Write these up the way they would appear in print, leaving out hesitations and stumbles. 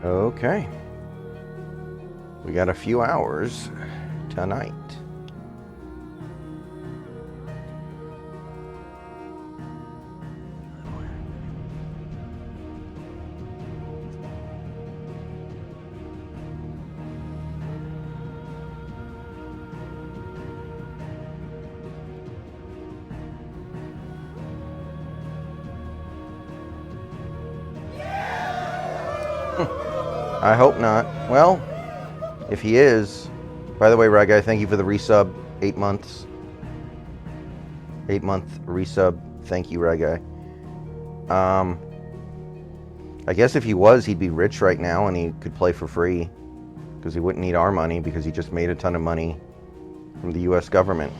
Okay. We got a few hours tonight. I hope not. Well, if he is, by the way, Rye Guy, thank you for the resub. 8 months. 8-month resub. Thank you, Rye Guy. I guess if he was, he'd be rich right now and he could play for free because he wouldn't need our money because he just made a ton of money from the US government.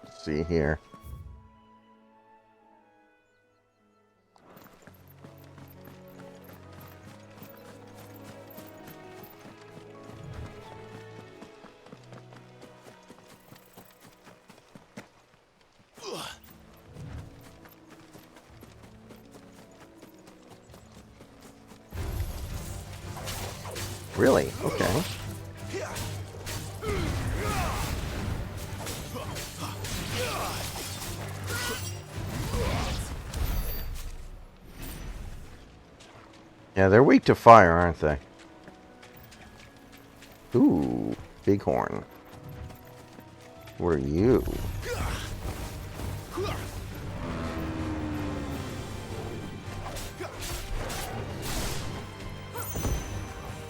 Let's see here. Really? Okay. Yeah, they're weak to fire, aren't they? Ooh, bighorn. What are you?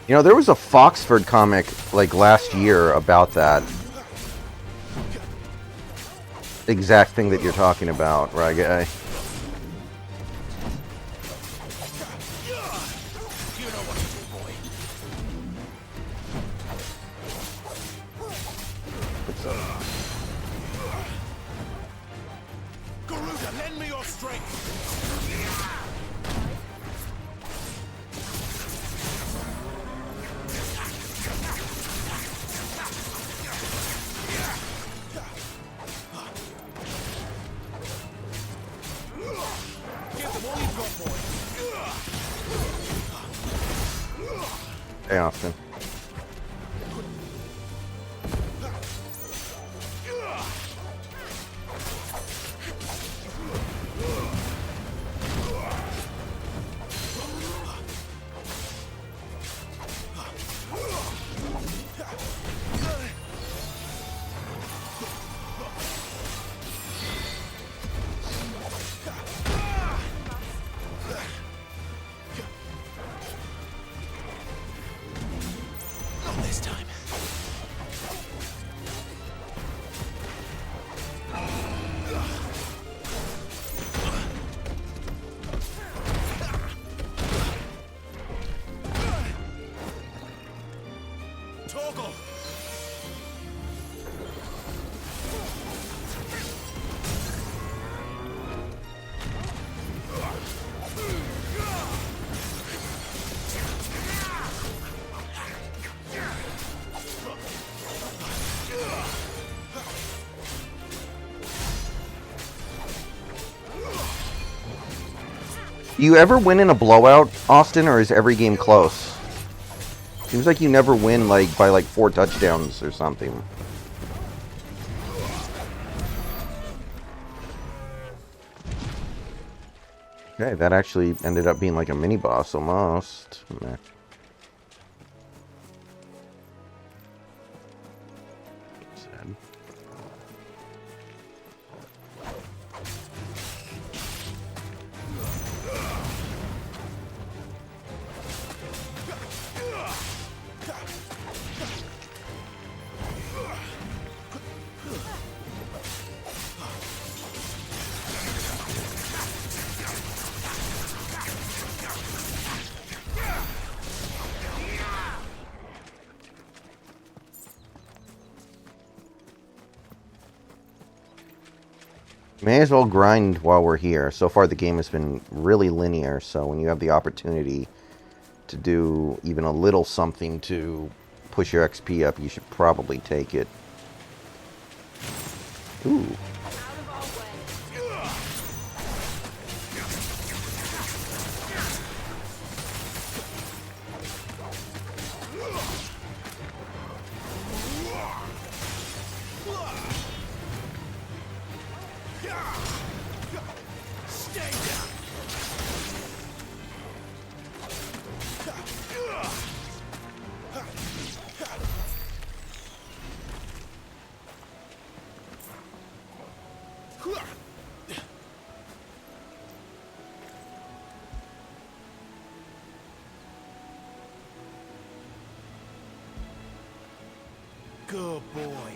You know, there was a Foxford comic like last year about that exact thing that you're talking about, right, guy? Hey, Austin. Do you ever win in a blowout, Austin, or is every game close? Seems like you never win like by like 4 touchdowns or something. Okay, that actually ended up being like a mini boss almost. Meh. Sad. May as well grind while we're here. So far the game has been really linear, so when you have the opportunity to do even a little something to push your XP up, you should probably take it. Ooh. Good boy.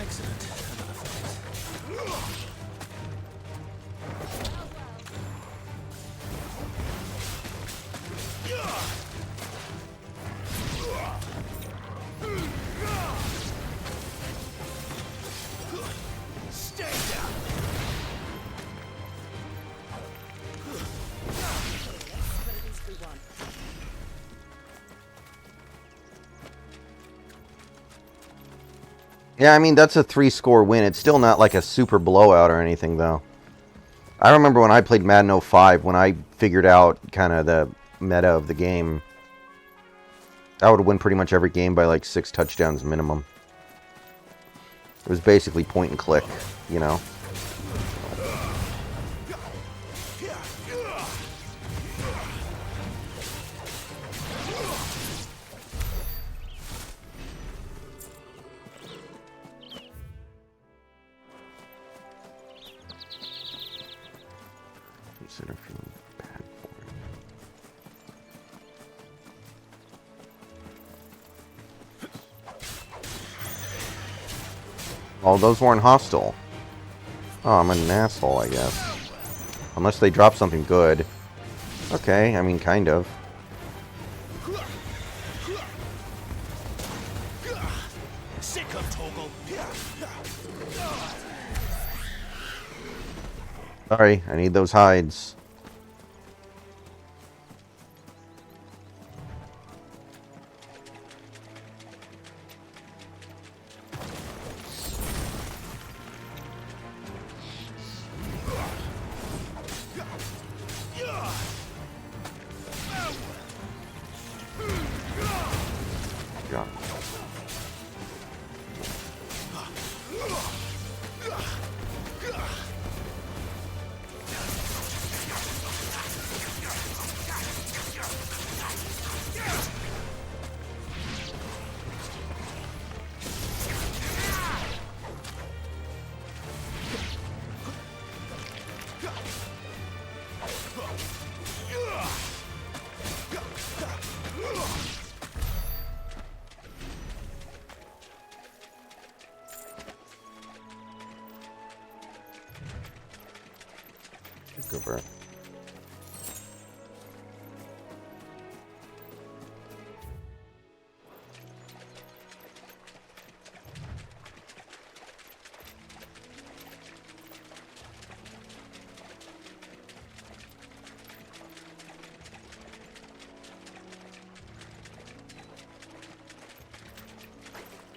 Excellent. Another phase. Stay down. But at least we won. Yeah, I mean, that's a 3-score win. It's still not like a super blowout or anything, though. I remember when I played Madden 05, when I figured out kind of the meta of the game, I would win pretty much every game by like 6 touchdowns minimum. It was basically point and click, you know. Consider feeling bad for it. Oh, those weren't hostile. Oh, I'm an asshole, I guess. Unless they drop something good. Okay, I mean, kind of. Sick of Toggle. Sorry, I need those hides. God. Go for it.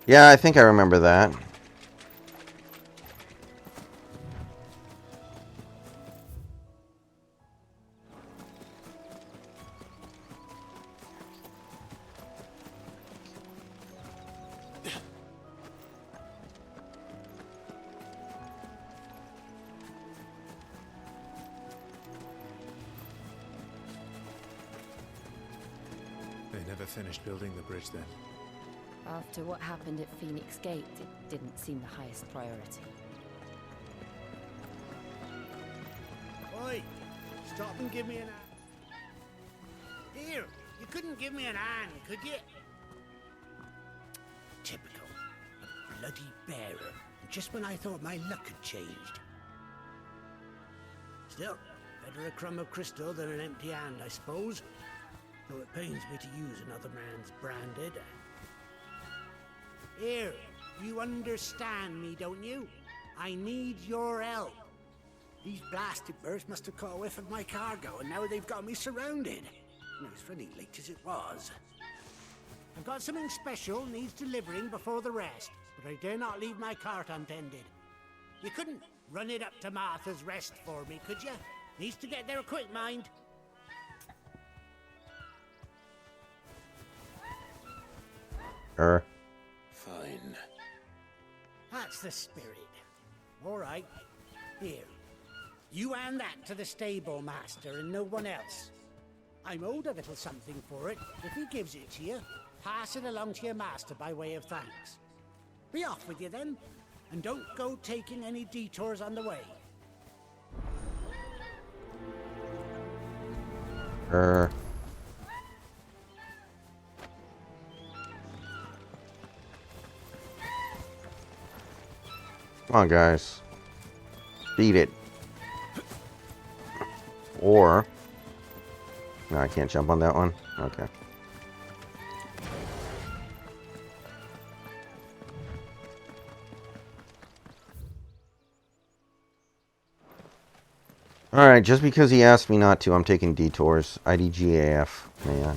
Yeah, I think I remember that. They never finished building the bridge then. After what happened at Phoenix Gate, it didn't seem the highest priority. Oi, stop and give me an hand. Here, you couldn't give me an hand, could you? Typical. A bloody bearer. Just when I thought my luck had changed. Still, better a crumb of crystal than an empty hand, I suppose. Though it pains me to use another man's branded. Here, you understand me, don't you? I need your help. These blasted birds must have caught a whiff of my cargo, and now they've got me surrounded. And it was funny late as it was. I've got something special needs delivering before the rest, but I dare not leave my cart untended. You couldn't run it up to Martha's Rest for me, could you? Needs to get there quick, mind. Fine. That's the spirit. All right. Here. You hand that to the stable master and no one else. I'm owed a little something for it. If he gives it to you, pass it along to your master by way of thanks. Be off with you then, and don't go taking any detours on the way. Come on, guys. Beat it. Or... No, I can't jump on that one? Okay. Alright, just because he asked me not to, I'm taking detours. IDGAF, man.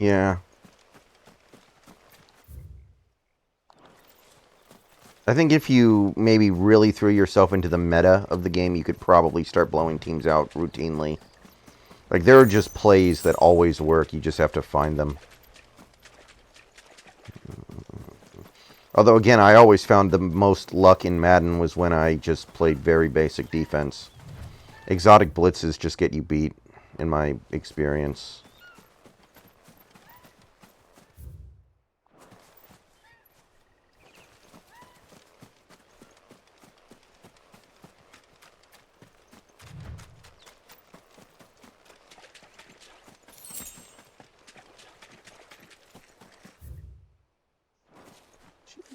Yeah. I think if you maybe really threw yourself into the meta of the game, you could probably start blowing teams out routinely. Like, there are just plays that always work. You just have to find them. Although, again, I always found the most luck in Madden was when I just played very basic defense. Exotic blitzes just get you beat, in my experience.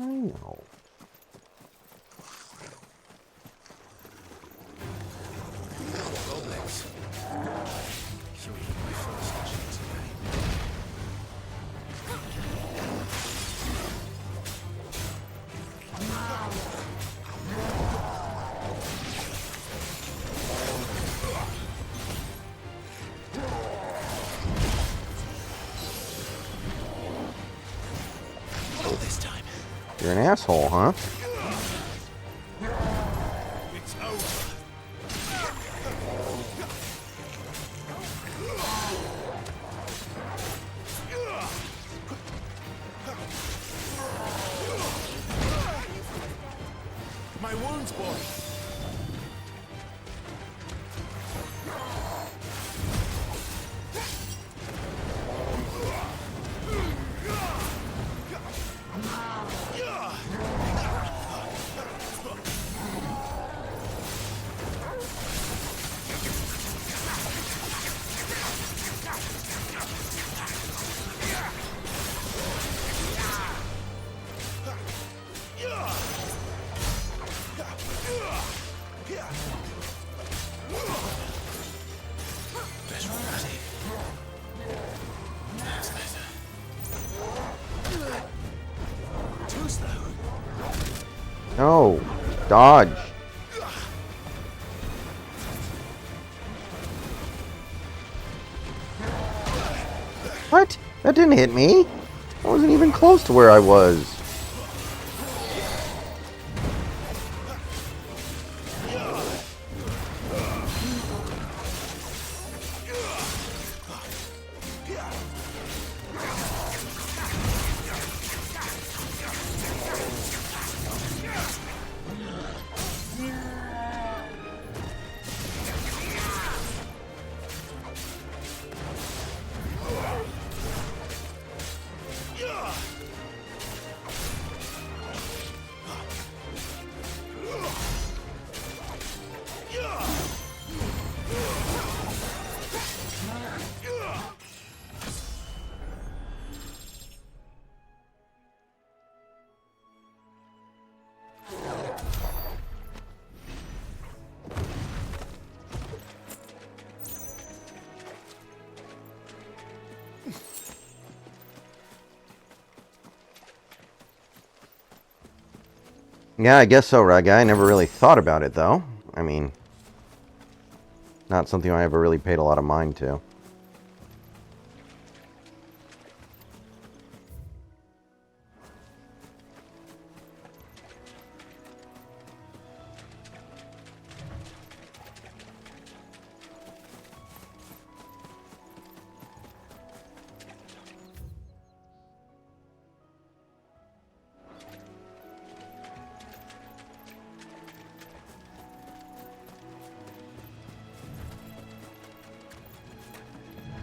I know. Roblex. You were my first chance today. Not this time. You're an asshole, huh? It's over. My wounds, boy. Better ready. That's better. Too slow. No. Dodge. What? That didn't hit me. I wasn't even close to where I was. Yeah, I guess so, Rag Guy. I never really thought about it, though. I mean, not something I ever really paid a lot of mind to.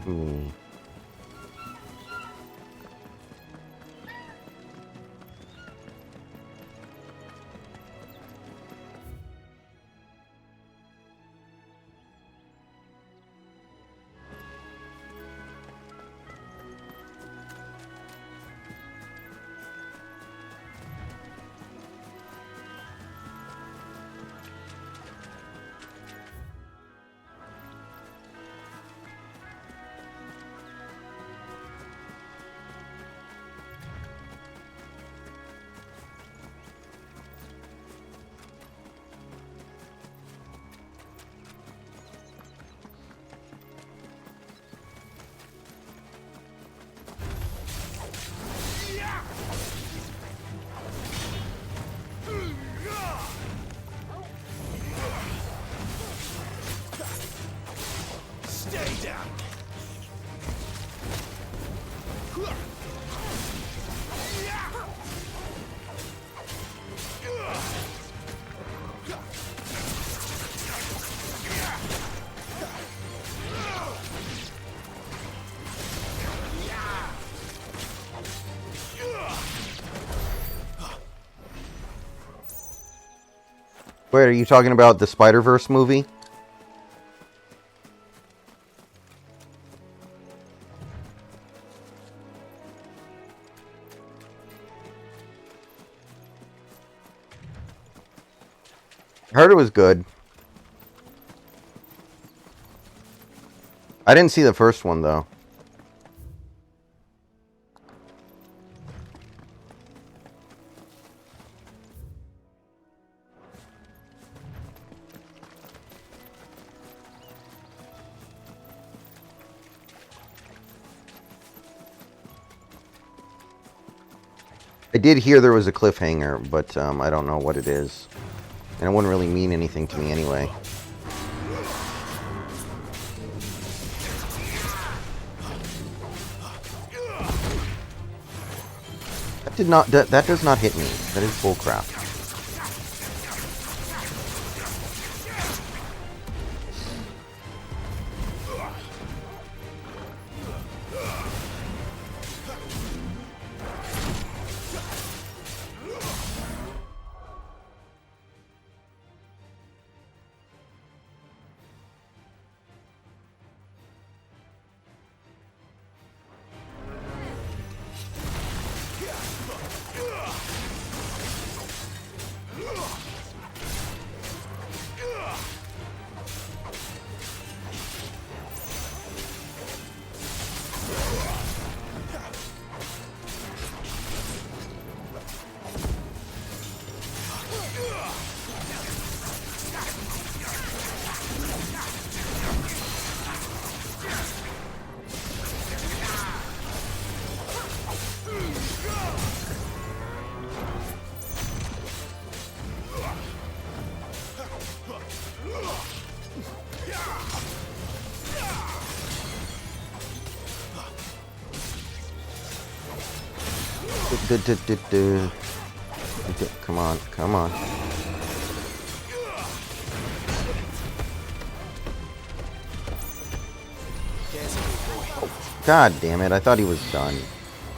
Hmm. Stay down. Wait, are you talking about the Spider-Verse movie? I heard it was good. I didn't see the first one, though. I did hear there was a cliffhanger, but I don't know what it is. And it wouldn't really mean anything to me anyway. That does not hit me. That is bullcrap. Come on, come on. God damn it, I thought he was done.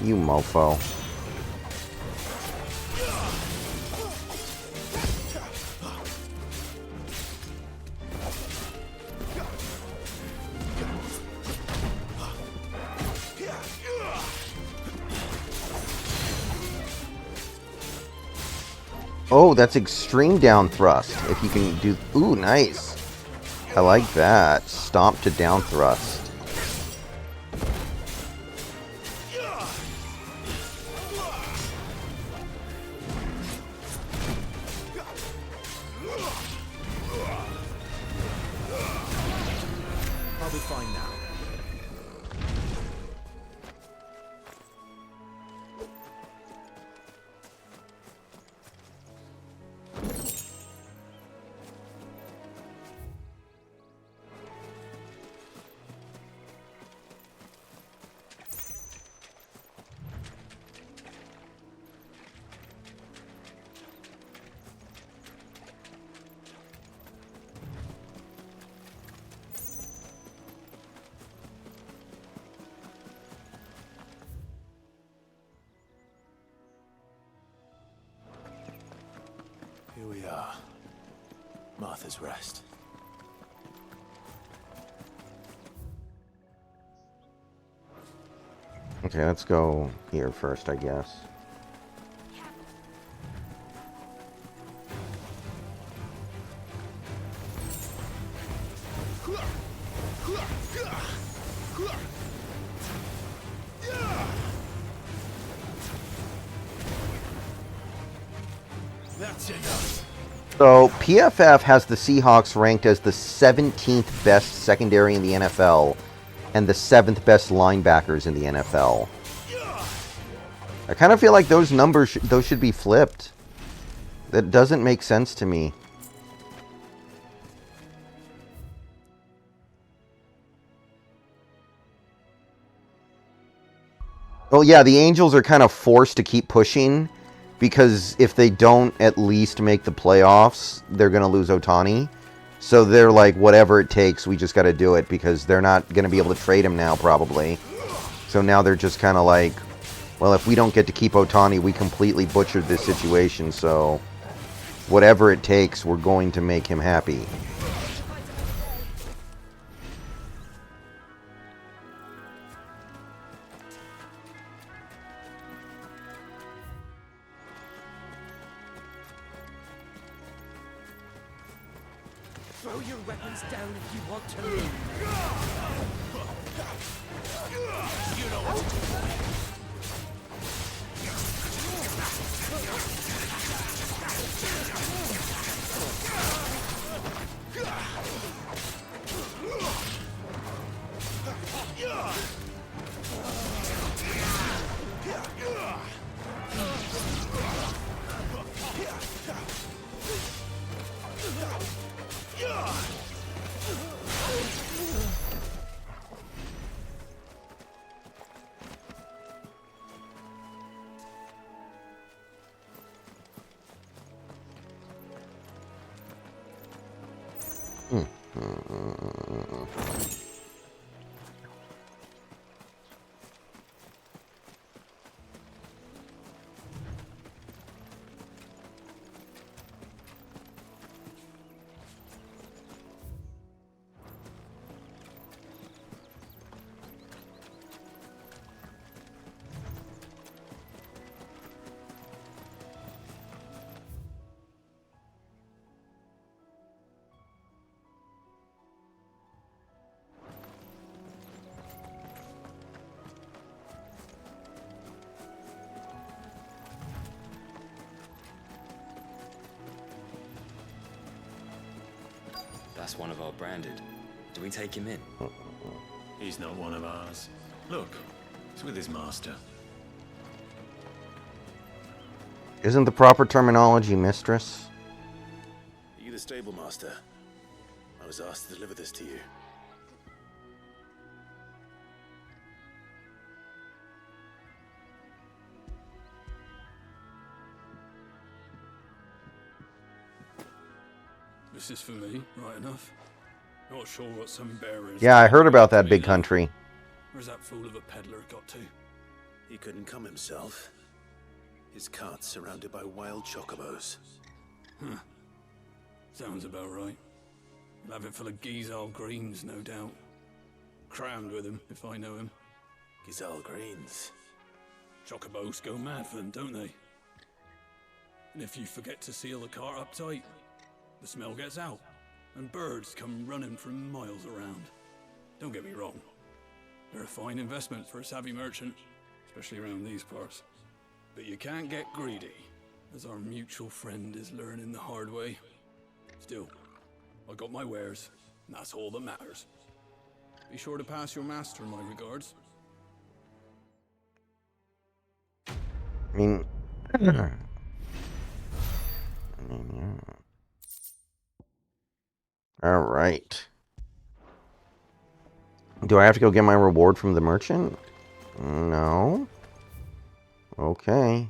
You mofo. Oh, that's extreme down thrust. If you can do... Ooh, nice. I like that. Stomp to down thrust. I'll be fine now. Here we are. Martha's Rest. Okay, let's go here first, I guess. That's enough. So, PFF has the Seahawks ranked as the 17th best secondary in the NFL and the 7th best linebackers in the NFL. I kind of feel like those numbers, those should be flipped. That doesn't make sense to me. Well, yeah, the Angels are kind of forced to keep pushing because if they don't at least make the playoffs, they're going to lose Ohtani. So they're like, whatever it takes, we just got to do it because they're not going to be able to trade him now, probably. So now they're just kind of like, well, if we don't get to keep Ohtani, we completely butchered this situation. So whatever it takes, we're going to make him happy. Throw your weapons down if you want to leave. You know what to do. That's one of our branded. Do we take him in? He's not one of ours. Look, he's with his master. Isn't the proper terminology mistress? Are you the stable master? I was asked to deliver this to you. This is for me, right enough. Not sure what some bearers... Yeah, I heard about that big country. Where's that fool of a peddler got to? He couldn't come himself. His cart's surrounded by wild chocobos. Huh. Sounds about right. He'll have it full of Gizal greens, no doubt. Crammed with him, if I know him. Gizal greens. Chocobos go mad for them, don't they? And if you forget to seal the cart up tight, the smell gets out, and birds come running from miles around. Don't get me wrong. They're a fine investment for a savvy merchant, especially around these parts. But you can't get greedy, as our mutual friend is learning the hard way. Still, I got my wares, and that's all that matters. Be sure to pass your master my regards. I mean... Alright. Do I have to go get my reward from the merchant? No. Okay.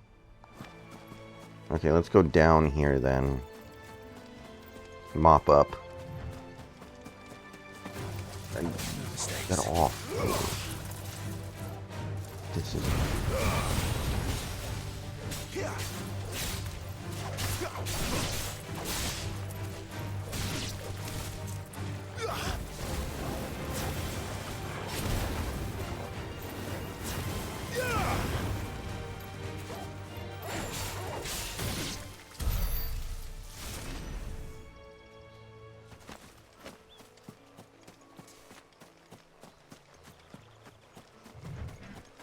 Okay, let's go down here then. Mop up. And get off. This is...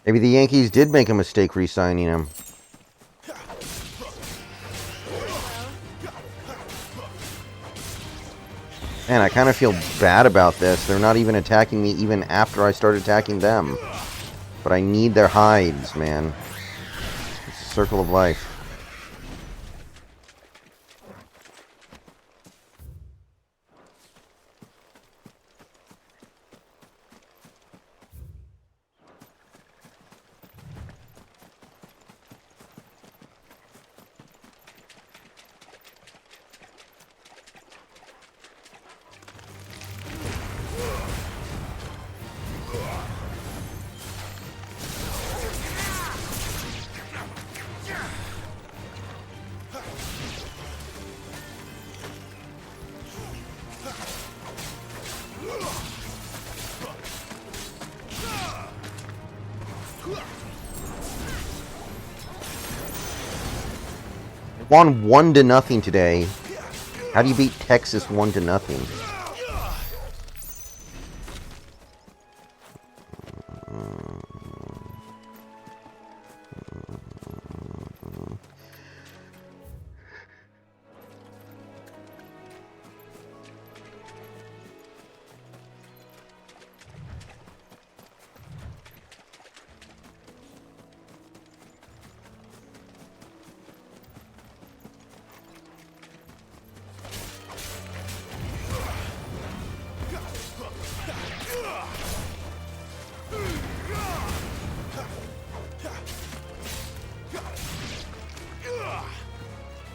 Maybe the Yankees did make a mistake re-signing him. Man, I kind of feel bad about this. They're not even attacking me even after I start attacking them. But I need their hides, man. It's a circle of life. Won 1-0 today. How do you beat Texas 1-0?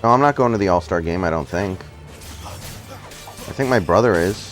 No, I'm not going to the All-Star game, I don't think. I think my brother is.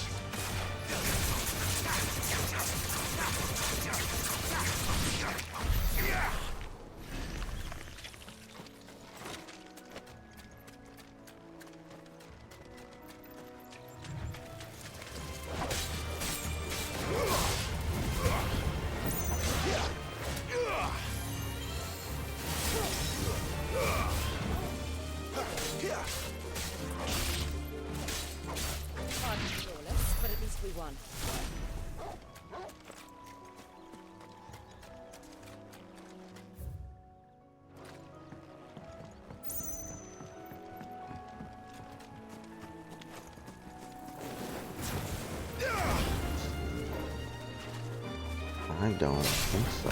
I don't think so.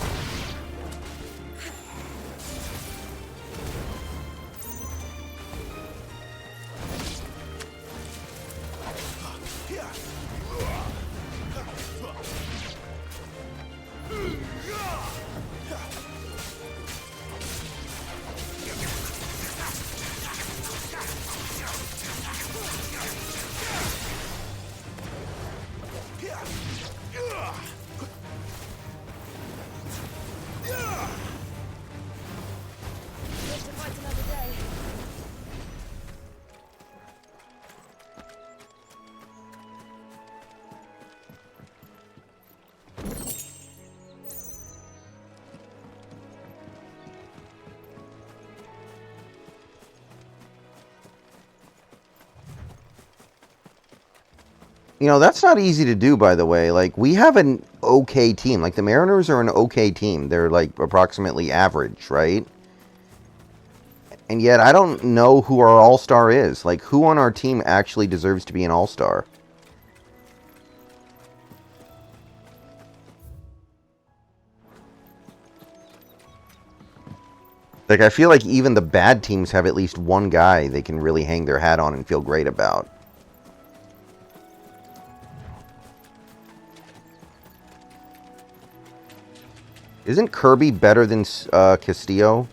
You know, that's not easy to do, by the way. Like, we have an okay team. Like, the Mariners are an okay team. They're, like, approximately average, right? And yet, I don't know who our all-star is. Like, who on our team actually deserves to be an all-star? Like, I feel like even the bad teams have at least one guy they can really hang their hat on and feel great about. Isn't Kirby better than Castillo?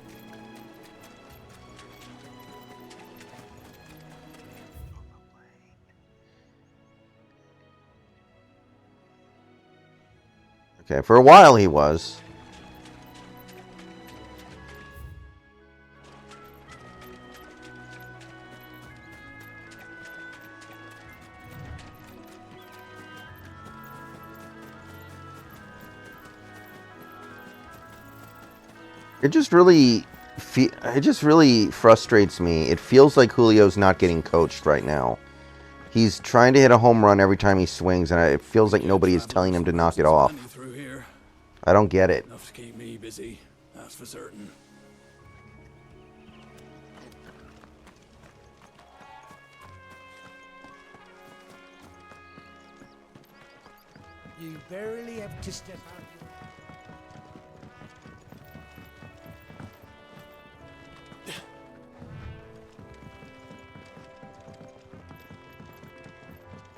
Okay, for a while he was. It just really frustrates me. It feels like Julio's not getting coached right now. He's trying to hit a home run every time he swings, and it feels like nobody is telling him to knock it off. I don't get it. Enough to keep me busy, that's for certain. You barely have to step out.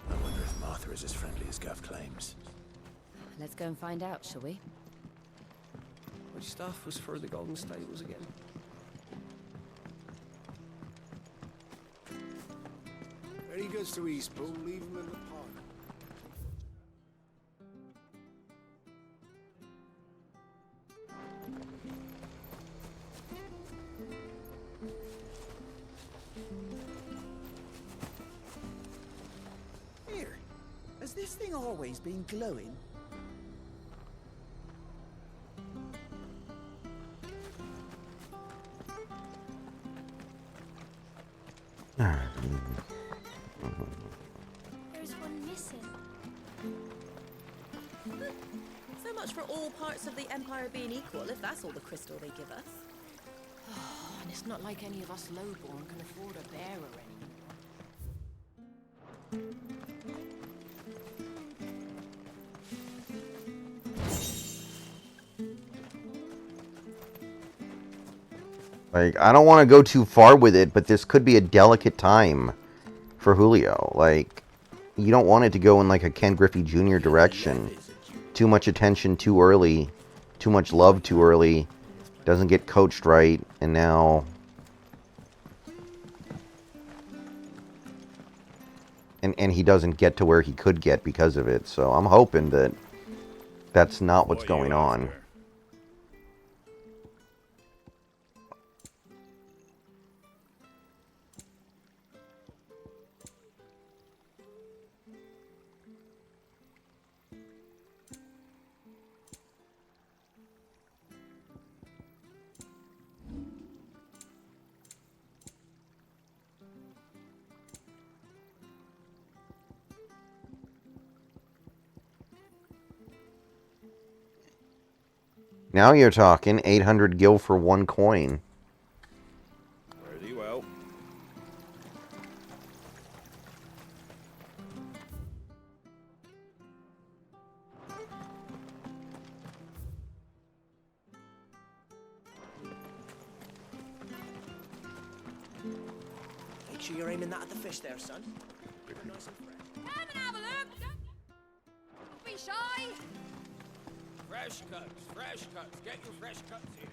I wonder if Martha is as friendly as Gav claims. Let's go and find out, shall we? Which staff was for the Golden Stables again? When he goes to Eastpool, leave him in the park. Here, has this thing always been glowing? There's one missing. So much for all parts of the Empire being equal, if that's all the crystal they give us. And it's not like any of us lowborn can afford a bearer anymore. Like, I don't want to go too far with it, but this could be a delicate time for Julio. Like, you don't want it to go in like a Ken Griffey Jr. direction. Too much attention too early, too much love too early, doesn't get coached right, and now... And he doesn't get to where he could get because of it. So I'm hoping that that's not what's going on. Now you're talking 800 gil for one coin. Very well. Make sure you're aiming that at the fish there, son. Nice and fresh. Come and have a look! Don't be shy! Fresh cuts. Get your fresh cuts here.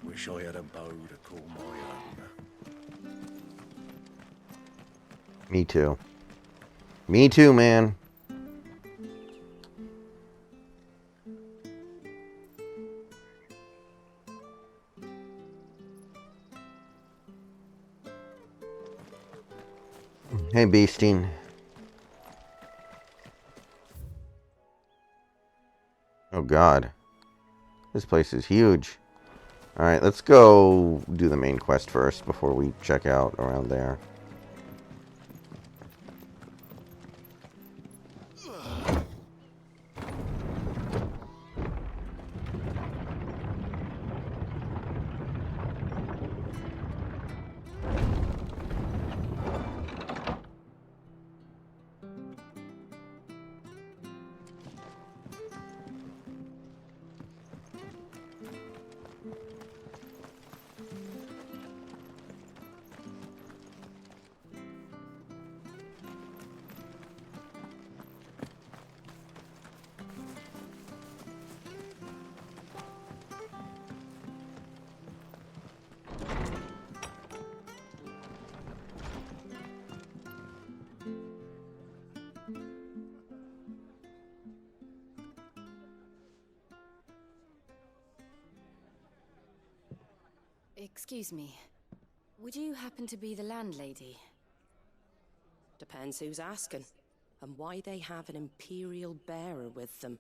Wish I had a bow to call my own. Me too. Me too, man. Hey, Beasting. Oh, God. This place is huge. Alright, let's go do the main quest first before we check out around there. Excuse me. Would you happen to be the landlady? Depends who's asking, and why they have an Imperial bearer with them.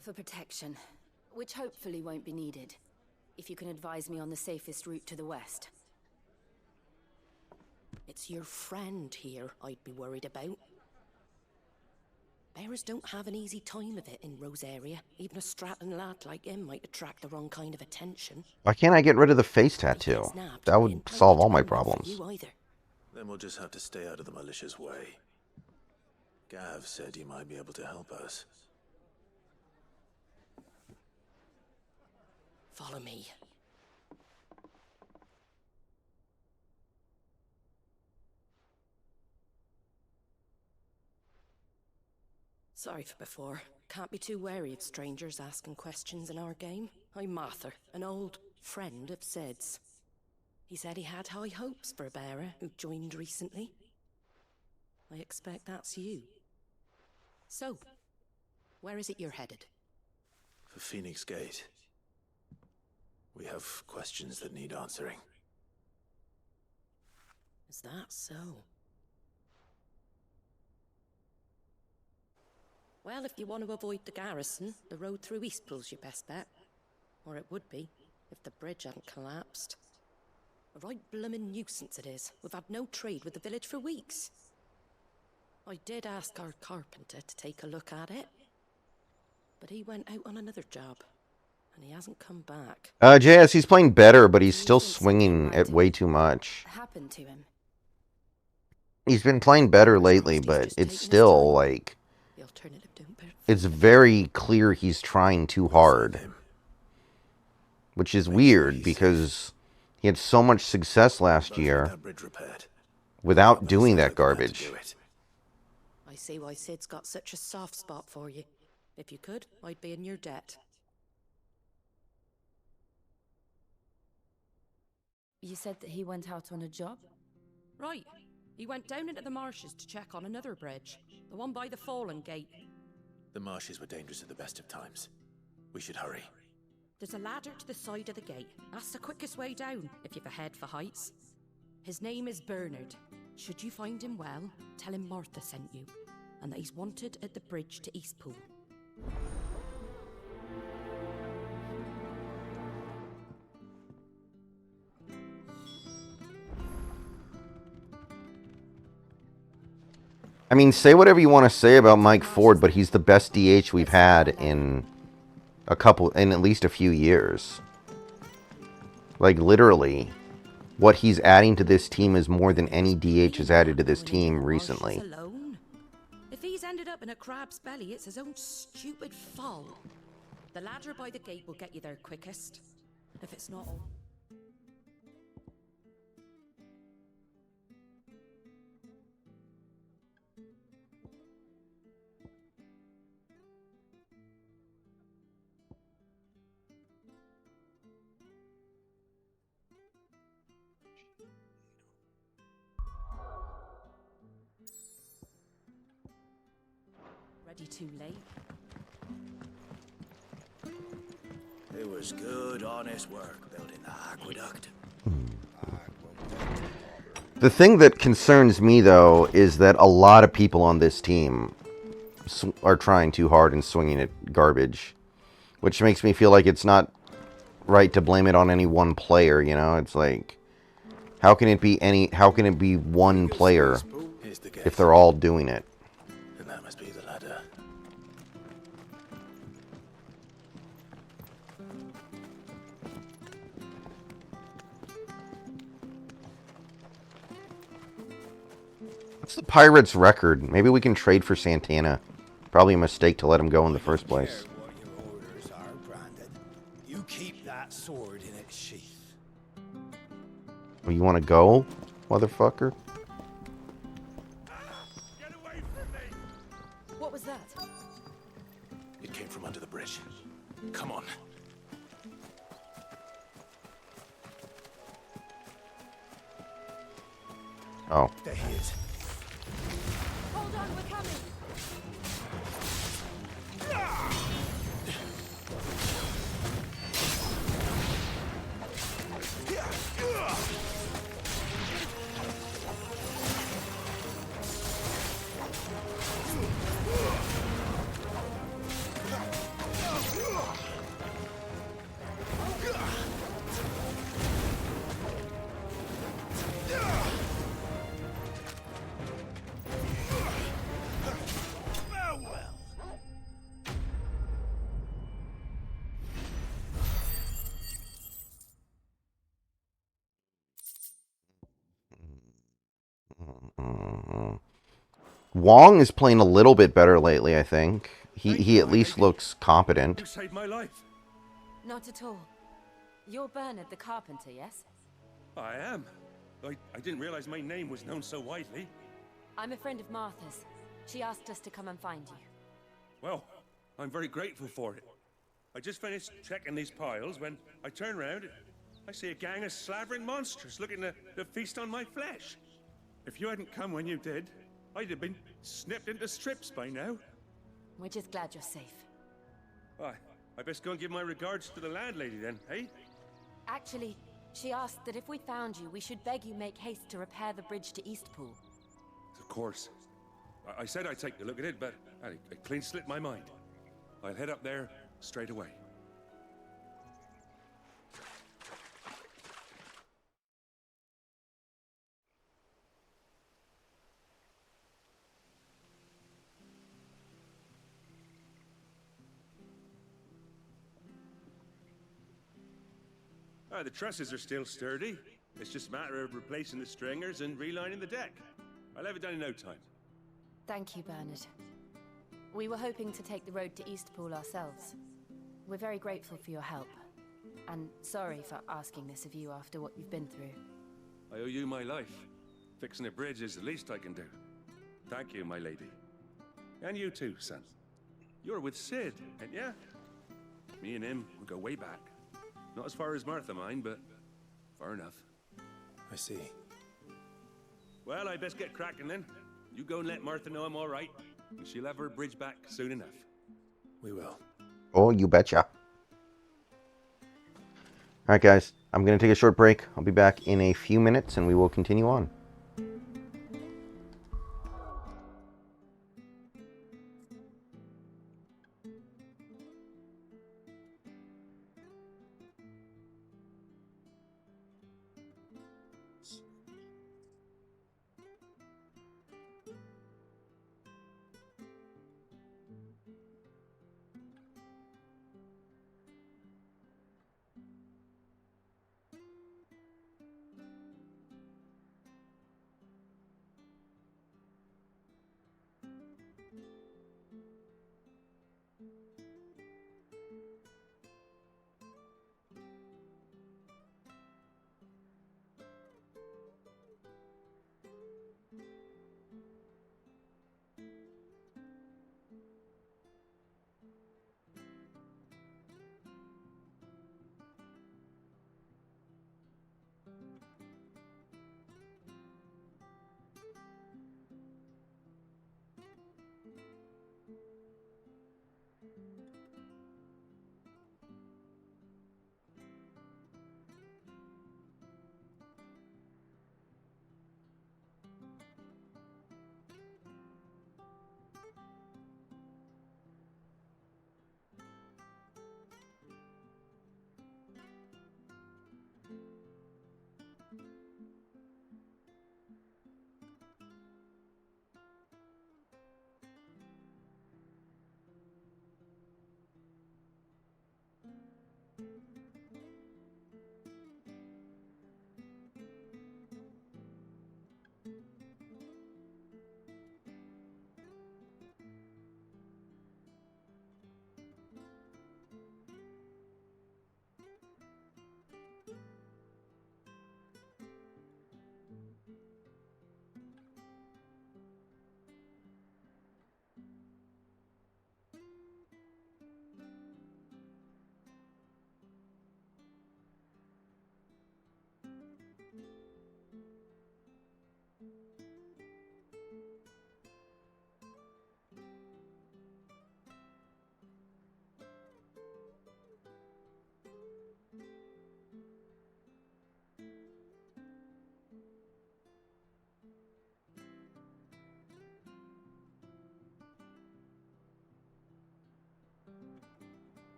For protection, which hopefully won't be needed. If you can advise me on the safest route to the west. It's your friend here I'd be worried about. Bearers don't have an easy time of it in Rose area. Even a Stratton lad like him might attract the wrong kind of attention. Why can't I get rid of the face tattoo? That would solve all my problems. Then we'll just have to stay out of the militia's way. Gav said he might be able to help us. Follow me. Sorry for before. Can't be too wary of strangers asking questions in our game. I'm Martha, an old friend of Sid's. He said he had high hopes for a bearer who joined recently. I expect that's you. So, where is it you're headed? For Phoenix Gate. We have questions that need answering. Is that so? Well, if you want to avoid the garrison, the road through Eastpool's your best bet. Or it would be, if the bridge hadn't collapsed. A right bloomin' nuisance it is. We've had no trade with the village for weeks. I did ask our carpenter to take a look at it. But he went out on another job. And he hasn't come back. JS, he's playing better, but he's still swinging it way too much. Happened to him? He's been playing better lately, but it's still, like... It's very clear he's trying too hard. Which is weird, because he had so much success last year without doing that garbage. I see why Sid's got such a soft spot for you. If you could, I'd be in your debt. You said that he went out on a job? Right. He went down into the marshes to check on another bridge. The one by the Fallen Gate. The marshes were dangerous at the best of times. We should hurry. There's a ladder to the side of the gate. That's the quickest way down, if you've a head for heights. His name is Bernard. Should you find him well, tell him Martha sent you, and that he's wanted at the bridge to Eastpool. I mean, say whatever you want to say about Mike Ford, but he's the best DH we've had in at least a few years. Like, literally, what he's adding to this team is more than any DH has added to this team recently. If he's ended up in a crab's belly, it's his own stupid fault. The ladder by the gate will get you there quickest. If it's not all... Ready too late? It was good, honest work building the aqueduct. The thing that concerns me, though, is that a lot of people on this team are trying too hard and swinging at garbage, which makes me feel like it's not right to blame it on any one player. You know, it's like, how can it be one player if they're all doing it? And that must be the ladder. What's the Pirates' record? Maybe we can trade for Santana. Probably a mistake to let him go in the first place. What your orders are, Brandon. You keep that sword in its sheath. Oh, you want to go, motherfucker? Get away from me! What was that? It came from under the bridge. Come on. Oh. There he is. Hold on, we're coming. Wong is playing a little bit better lately, I think. He at least looks competent. You saved my life. Not at all. You're Bernard the carpenter, yes? I am. I didn't realize my name was known so widely. I'm a friend of Martha's. She asked us to come and find you. Well, I'm very grateful for it. I just finished checking these piles when I turn around. I see a gang of slavering monsters looking to feast on my flesh. If you hadn't come when you did, I'd have been snipped into strips by now. We're just glad you're safe. I best go and give my regards to the landlady then, eh? Actually, she asked that if we found you, we should beg you make haste to repair the bridge to Eastpool. Of course. I said I'd take a look at it, but it clean slipped my mind. I'll head up there straight away. The trusses are still sturdy. It's just a matter of replacing the stringers and relining the deck. I'll have it done in no time. Thank you, Bernard. We were hoping to take the road to Eastpool ourselves. We're very grateful for your help. And sorry for asking this of you after what you've been through. I owe you my life. Fixing a bridge is the least I can do. Thank you, my lady. And you too, son. You're with Sid, ain't ya? Me and him, we go way back. Not as far as Martha, mind, but far enough. I see. Well, I best get cracking then. You go and let Martha know I'm all right, and she'll have her bridge back soon enough. We will. Oh, you betcha. Alright, guys. I'm going to take a short break. I'll be back in a few minutes, and we will continue on.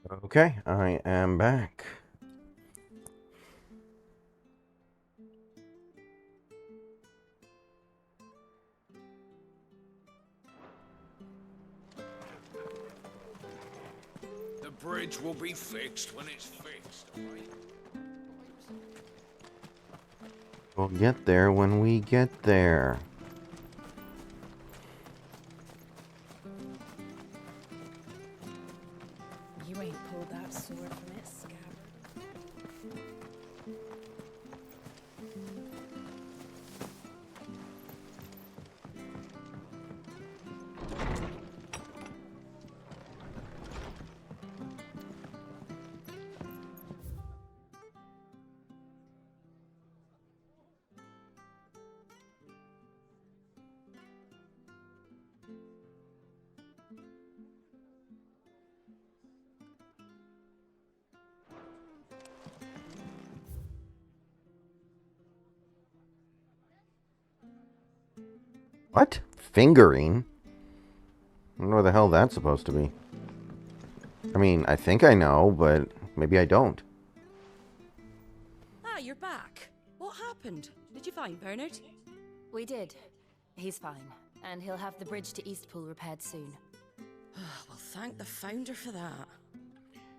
Okay, I am back. The bridge will be fixed when it's fixed, all right? We'll get there when we get there. You ain't pulled that sword from its scabbard. What? Fingering? I don't know what the hell that's supposed to be. I mean, I think I know, but maybe I don't. Ah, you're back. What happened? Did you find Bernard? We did. He's fine, and he'll have the bridge to Eastpool repaired soon. Well, thank the founder for that.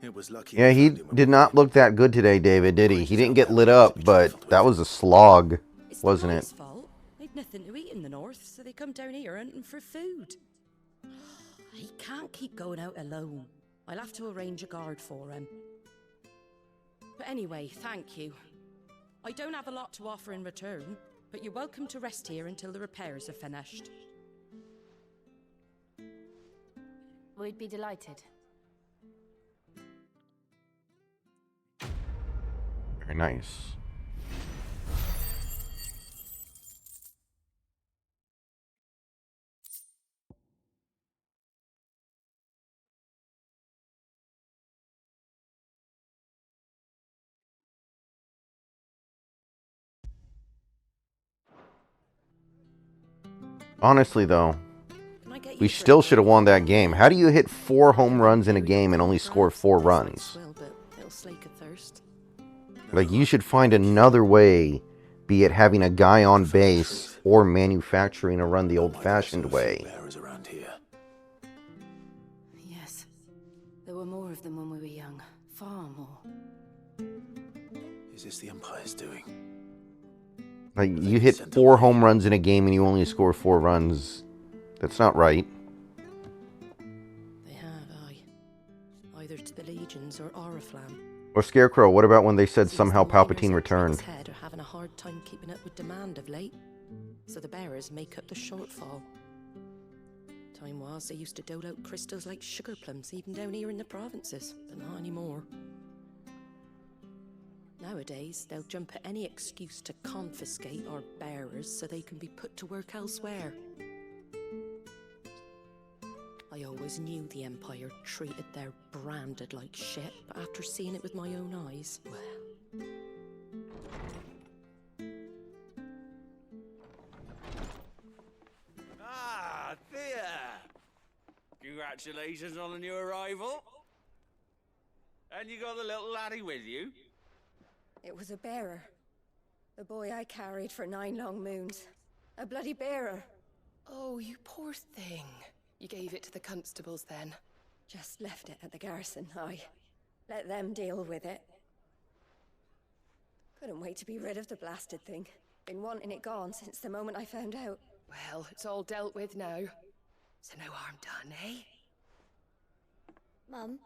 It was lucky. Yeah, he did not look that good today, David, did he? He didn't get lit up, but that was a slog, wasn't it? It's the fault. They'd nothing to eat in the north, so they come down here hunting for food. He can't keep going out alone. I'll have to arrange a guard for him. But anyway, thank you. I don't have a lot to offer in return, but you're welcome to rest here until the repairs are finished. We'd be delighted. Very nice. Honestly, though, we still should have won that game. How do you hit 4 home runs in a game and only score 4 runs? Like, you should find another way, be it having a guy on base or manufacturing a run the old-fashioned way. Yes. There were more of them when we were young. Far more. Is this the Empire's doing? Like, you hit 4 home runs in a game and you only score 4 runs. That's not right. They have, aye. Either to the Legions or Oriflamme. Or Scarecrow, what about when they said somehow Palpatine returned? Head are having a hard time keeping up with demand of late, so the bearers make up the shortfall. Time was they used to dole out crystals like sugar plums even down here in the provinces, but not anymore. Nowadays, they'll jump at any excuse to confiscate our bearers so they can be put to work elsewhere. I always knew the Empire treated their branded like shit, but after seeing it with my own eyes, well... Ah, Thea! Congratulations on the new arrival. And you got the little laddie with you? It was a bearer. The boy I carried for 9 long moons. A bloody bearer. Oh, you poor thing. You gave it to the constables then? Just left it at the garrison, I let them deal with it. Couldn't wait to be rid of the blasted thing. Been wanting it gone since the moment I found out. Well, it's all dealt with now. So no harm done, eh? Mum,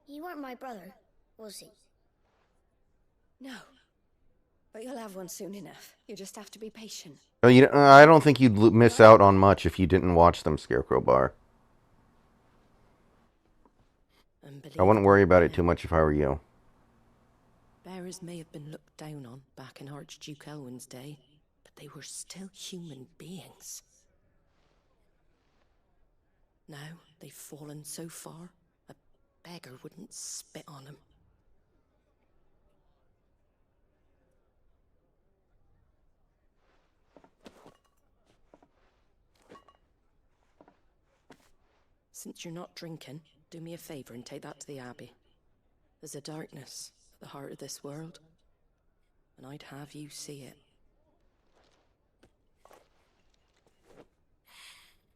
you weren't my brother, was he? No. But you'll have one soon enough. You just have to be patient. Oh, I don't think you'd miss out on much if you didn't watch them, Scarecrow Bar. I wouldn't worry about it too much if I were you. Bearers may have been looked down on back in Archduke Elwin's day, but they were still human beings. Now they've fallen so far, a beggar wouldn't spit on them. Since you're not drinking, Do me a favor and take that to the Abbey. There's a darkness at the heart of this world, and I'd have you see it.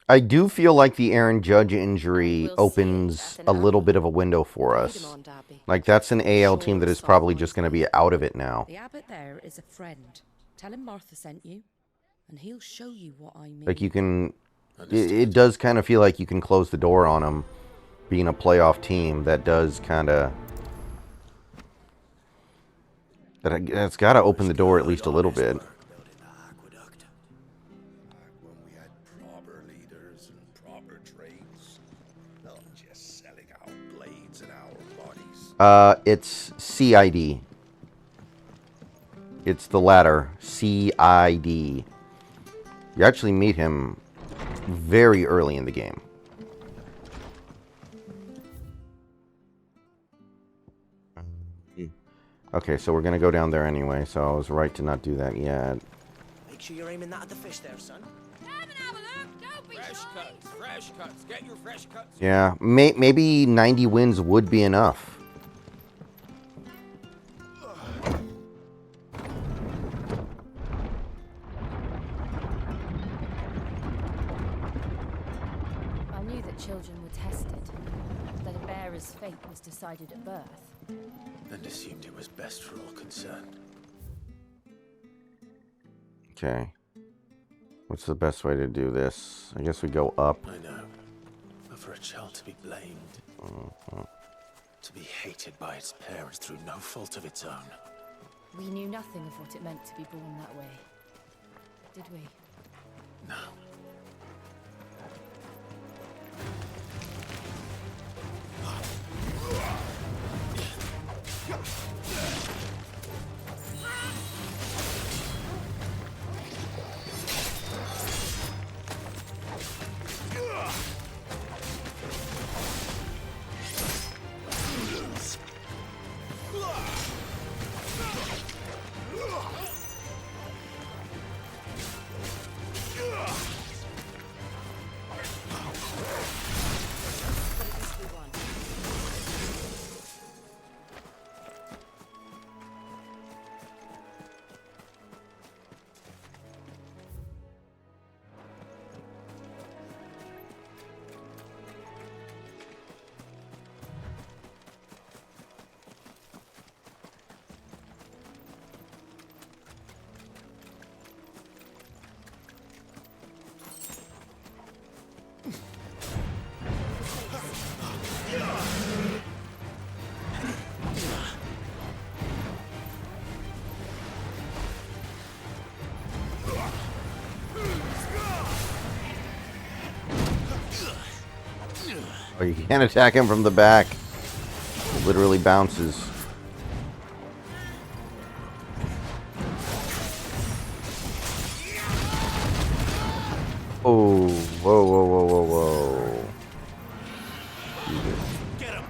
I do feel like the Aaron Judge injury opens a little bit of a window for us. Like, that's an AL team that is probably just going to be out of it now. The abbot there is a friend. Tell him Martha sent you, and he'll show you what I mean. Like, you can... It does kind of feel like you can close the door on them being a playoff team. That does kind of... That's got to open the door at least a little bit. It's CID. It's the latter. CID. You actually meet him very early in the game. Okay, so we're going to go down there anyway, so I was right to not do that yet. Make sure you're aiming that at the fish there, son. Fresh cuts. Get your fresh cuts. Yeah, maybe 90 wins would be enough. I knew that children were tested, that a bearer's fate was decided at birth. And assumed it was best for all concerned. Okay. What's the best way to do this? I guess we go up. I know. But for a child to be blamed, to be hated by its parents through no fault of its own. We knew nothing of what it meant to be born that way, did we? No. Oh, you can't attack him from the back. It literally bounces. Oh, whoa, whoa, whoa, whoa, whoa. Get him.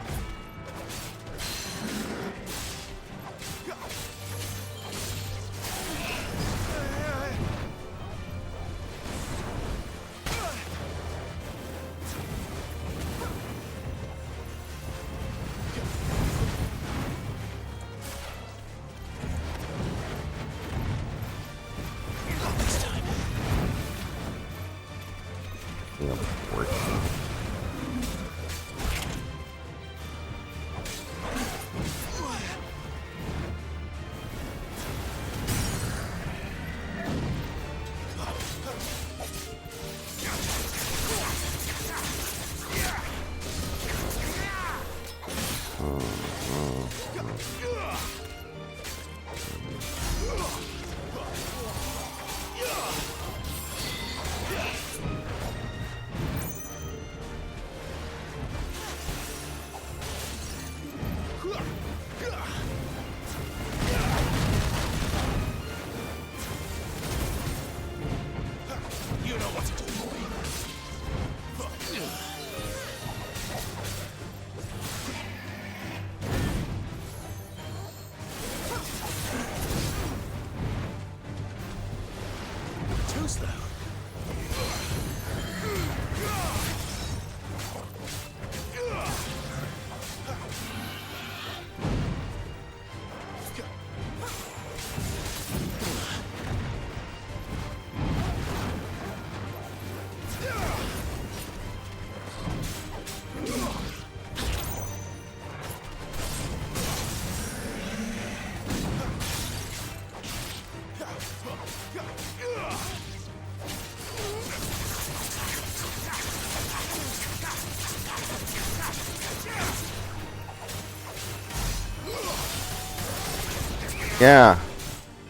Yeah,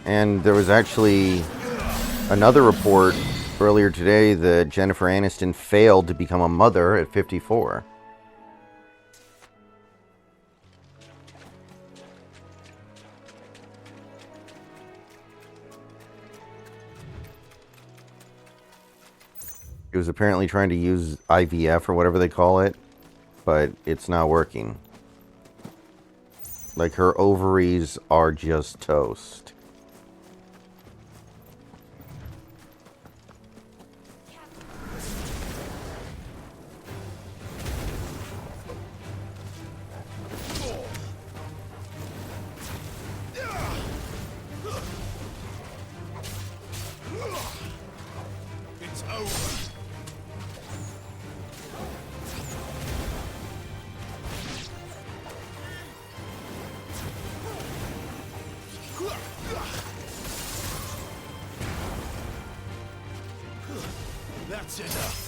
and there was actually another report earlier today that Jennifer Aniston failed to become a mother at 54. She was apparently trying to use IVF or whatever they call it, but it's not working. Like, her ovaries are just toast. It's over. That's enough.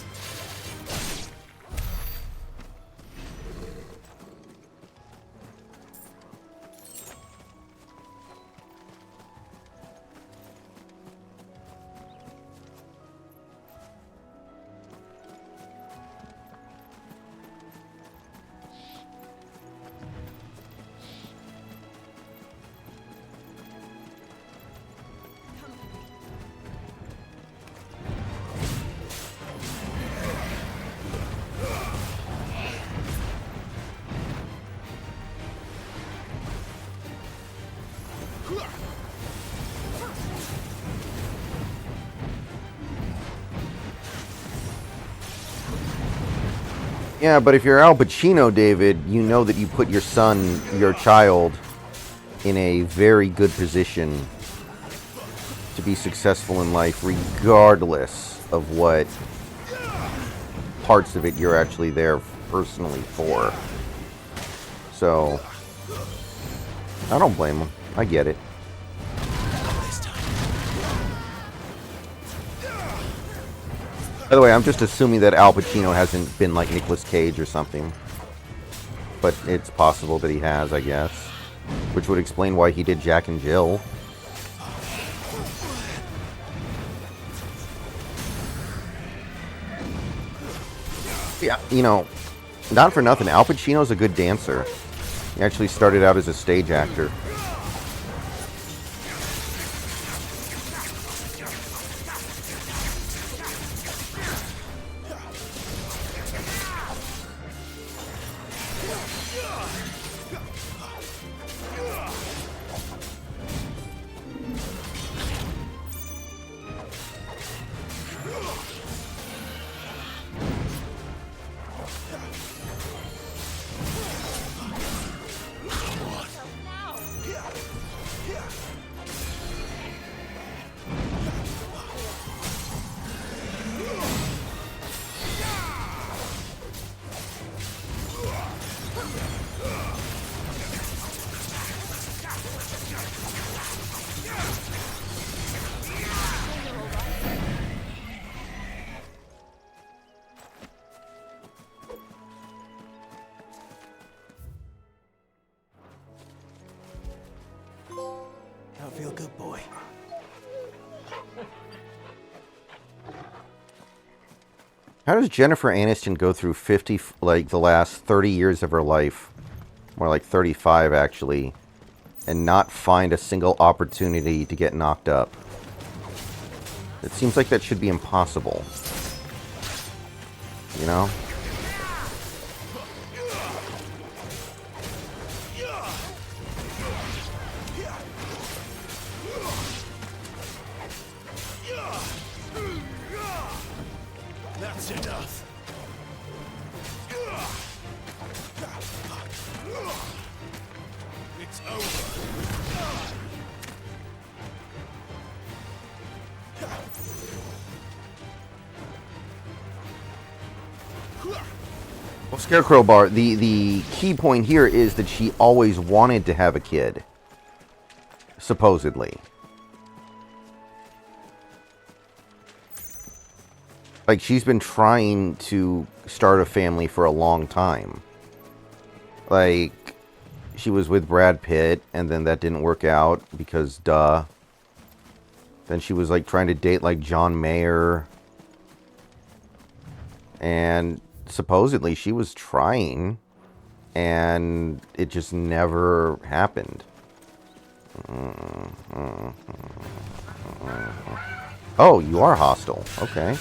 Yeah, but if you're Al Pacino, David, you know that you put your son, your child, in a very good position to be successful in life, regardless of what parts of it you're actually there personally for. So, I don't blame him. I get it. By the way, I'm just assuming that Al Pacino hasn't been like Nicolas Cage or something. But it's possible that he has, I guess. Which would explain why he did Jack and Jill. Yeah, you know, not for nothing, Al Pacino's a good dancer. He actually started out as a stage actor. Don't feel good, boy. How does Jennifer Aniston go through 50, like the last 30 years of her life, more like 35 actually, and not find a single opportunity to get knocked up? It seems like that should be impossible. You know? That's enough. It's over. Well, Scarecrow Bar, the key point here is that she always wanted to have a kid. Supposedly. Like, she's been trying to start a family for a long time. Like, she was with Brad Pitt, and then that didn't work out because duh. Then she was like trying to date like John Mayer. And supposedly she was trying, and it just never happened. Oh, you are hostile. Okay.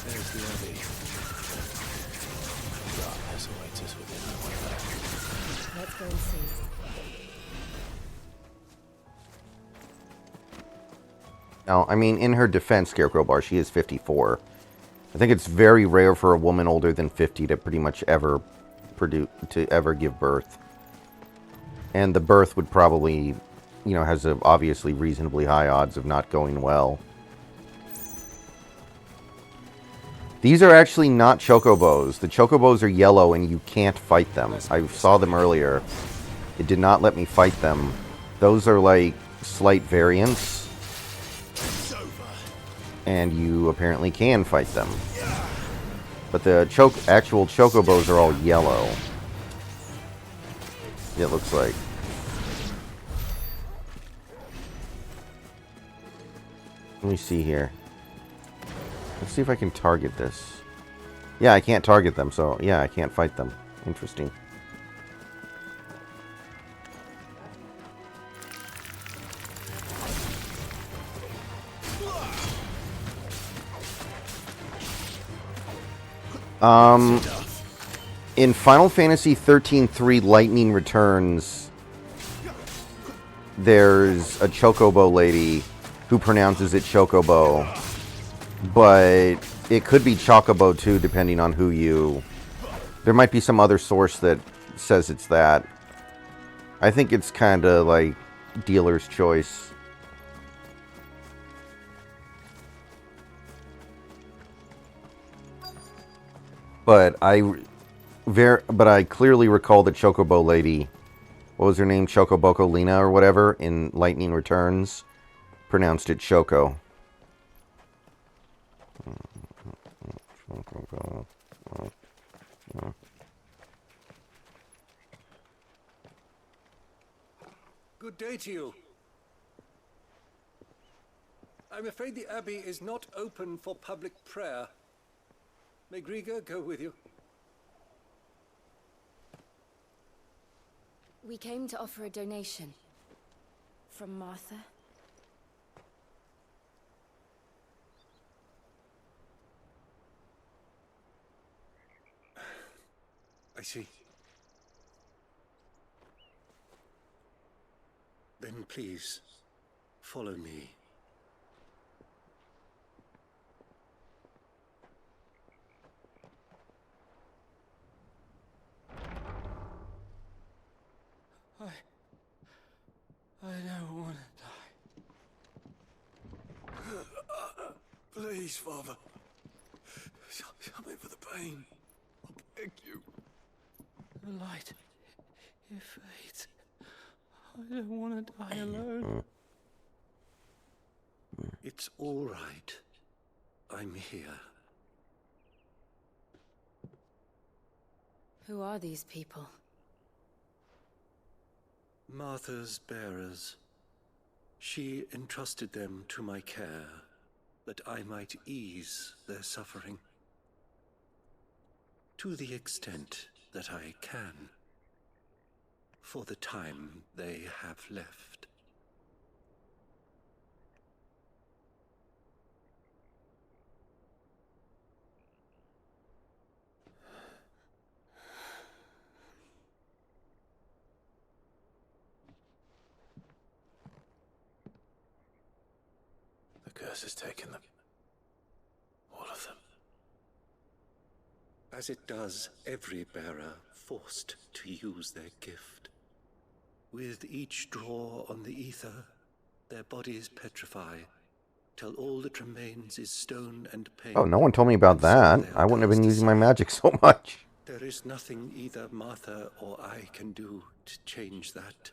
There's the Abbey. Darkness awaits us within the window. Let's go and see. Now, I mean, in her defense, Scarecrow Bar, she is 54. I think it's very rare for a woman older than 50 to pretty much ever give birth. And the birth would probably, you know, has a obviously reasonably high odds of not going well. These are actually not chocobos. The chocobos are yellow and you can't fight them. I saw them earlier. It did not let me fight them. Those are like slight variants. And you apparently can fight them. But the actual chocobos are all yellow. It looks like. Let me see here. Let's see if I can target this. Yeah, I can't target them, so yeah, I can't fight them. Interesting. In Final Fantasy 13-3 Lightning Returns, there's a chocobo lady who pronounces it chocobo, but it could be chocobo too, depending on who you... There might be some other source that says it's that. I think it's kind of like dealer's choice. But I clearly recall the Chocobo lady, what was her name, Chocoboko Lena or whatever, in Lightning Returns, pronounced it Choco. Good day to you. I'm afraid the Abbey is not open for public prayer. May Grieger go with you? We came to offer a donation. From Martha. I see. Then please, follow me. I don't want to die. Please, Father. Help me for the pain. I beg you. The light, it fades. I don't want to die alone. It's all right. I'm here. Who are these people? Martha's bearers. She entrusted them to my care, that I might ease their suffering. To the extent that I can. For the time they have left. The curse has taken them. All of them. As it does every bearer forced to use their gift. With each draw on the ether, their bodies petrify, till all that remains is stone and pain. Oh, no one told me about that. I wouldn't have been using my magic so much. There is nothing either Martha or I can do to change that.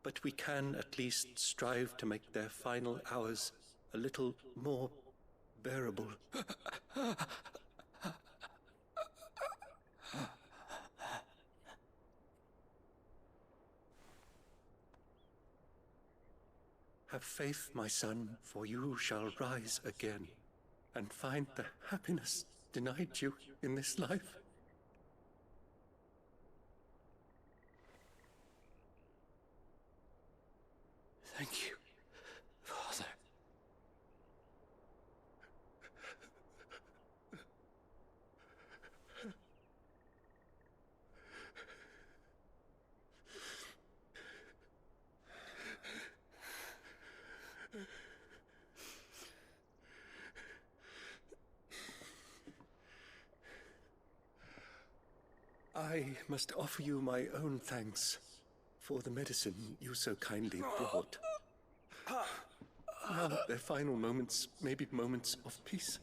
But we can at least strive to make their final hours a little more bearable. Have faith, my son, for you shall rise again and find the happiness denied you in this life. Thank you, Father. I must offer you my own thanks for the medicine you so kindly brought. Now their final moments may be moments of peace.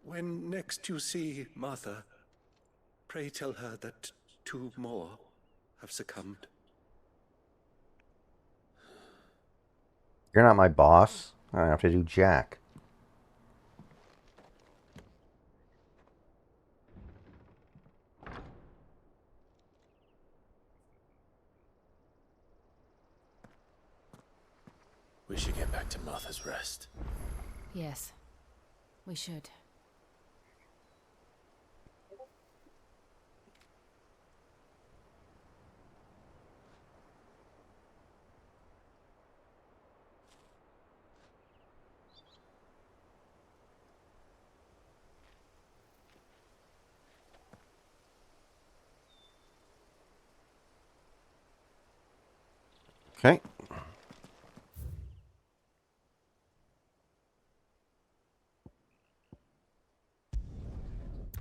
When next you see Martha, pray tell her that 2 more have succumbed. You're not my boss. I don't have to do jack. We should get back to Martha's Rest. Yes, we should. Okay.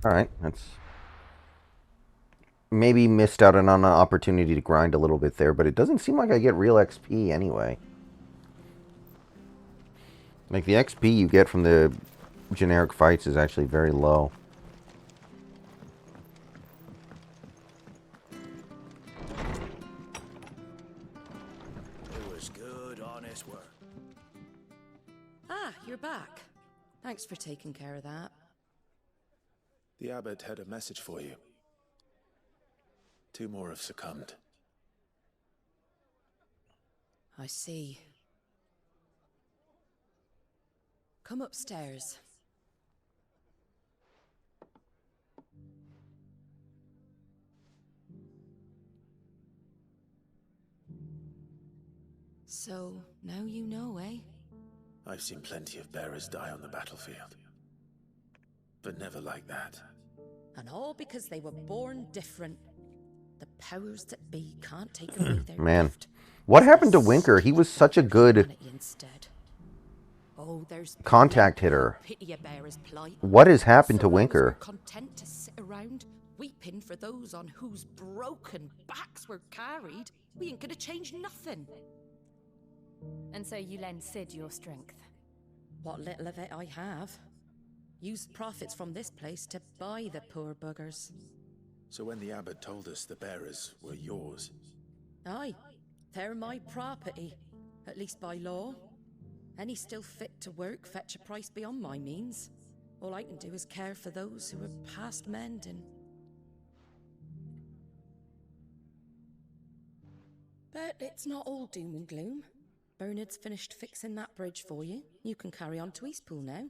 Alright, that's... Maybe missed out on an opportunity to grind a little bit there, but it doesn't seem like I get real XP anyway. Like, the XP you get from the generic fights is actually very low. It was good, honest work. Ah, you're back. Thanks for taking care of that. The abbot had a message for you. 2 more have succumbed. I see. Come upstairs. So, now you know, eh? I've seen plenty of bearers die on the battlefield. But never like that. And all because they were born different. The powers that be can't take away their Man, gift. what happened to Winker? He was such a good Oh, there's contact hitter. pity a bearer's plight. What has happened to Some of us Winker? were content to sit around, weeping for those on whose broken backs were carried. We ain't gonna change nothing. And so you lend Sid your strength. What little of it I have. Used profits from this place to buy the poor buggers. So when the abbot told us the bearers were yours... Aye, they're my property, at least by law. Any still fit to work fetch a price beyond my means. All I can do is care for those who are past mending. But it's not all doom and gloom. Bernard's finished fixing that bridge for you. You can carry on to Eastpool now.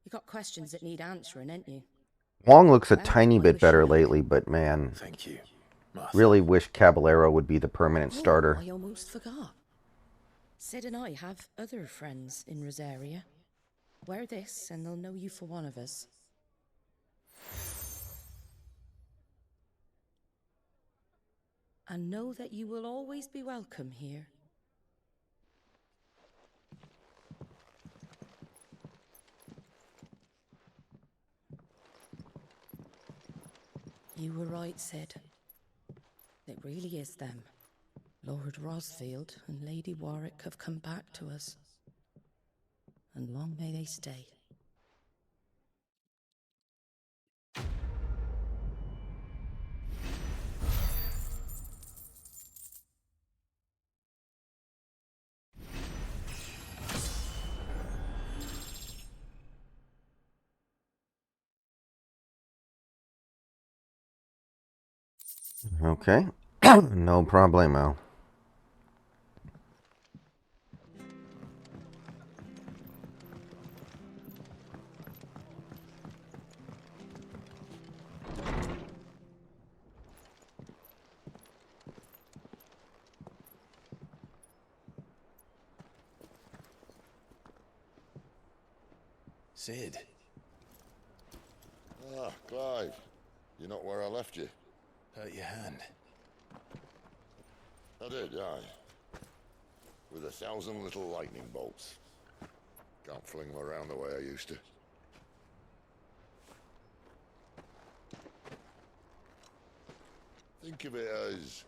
You got questions that need answering, ain't you? Wong looks a tiny bit better lately, but man, Thank you, Martha. really wish Caballero would be the permanent starter. I almost forgot. Sid and I have other friends in Rosaria. Wear this and they'll know you for one of us. And know that you will always be welcome here. You were right, Sid. It really is them. Lord Rosfield and Lady Warwick have come back to us. and long may they stay. Okay. No problemo. Sid. Ah, Clive. You're not where I left you. Hurt your hand. I did, aye. With 1,000 little lightning bolts. Can't fling them around the way I used to. Think of it as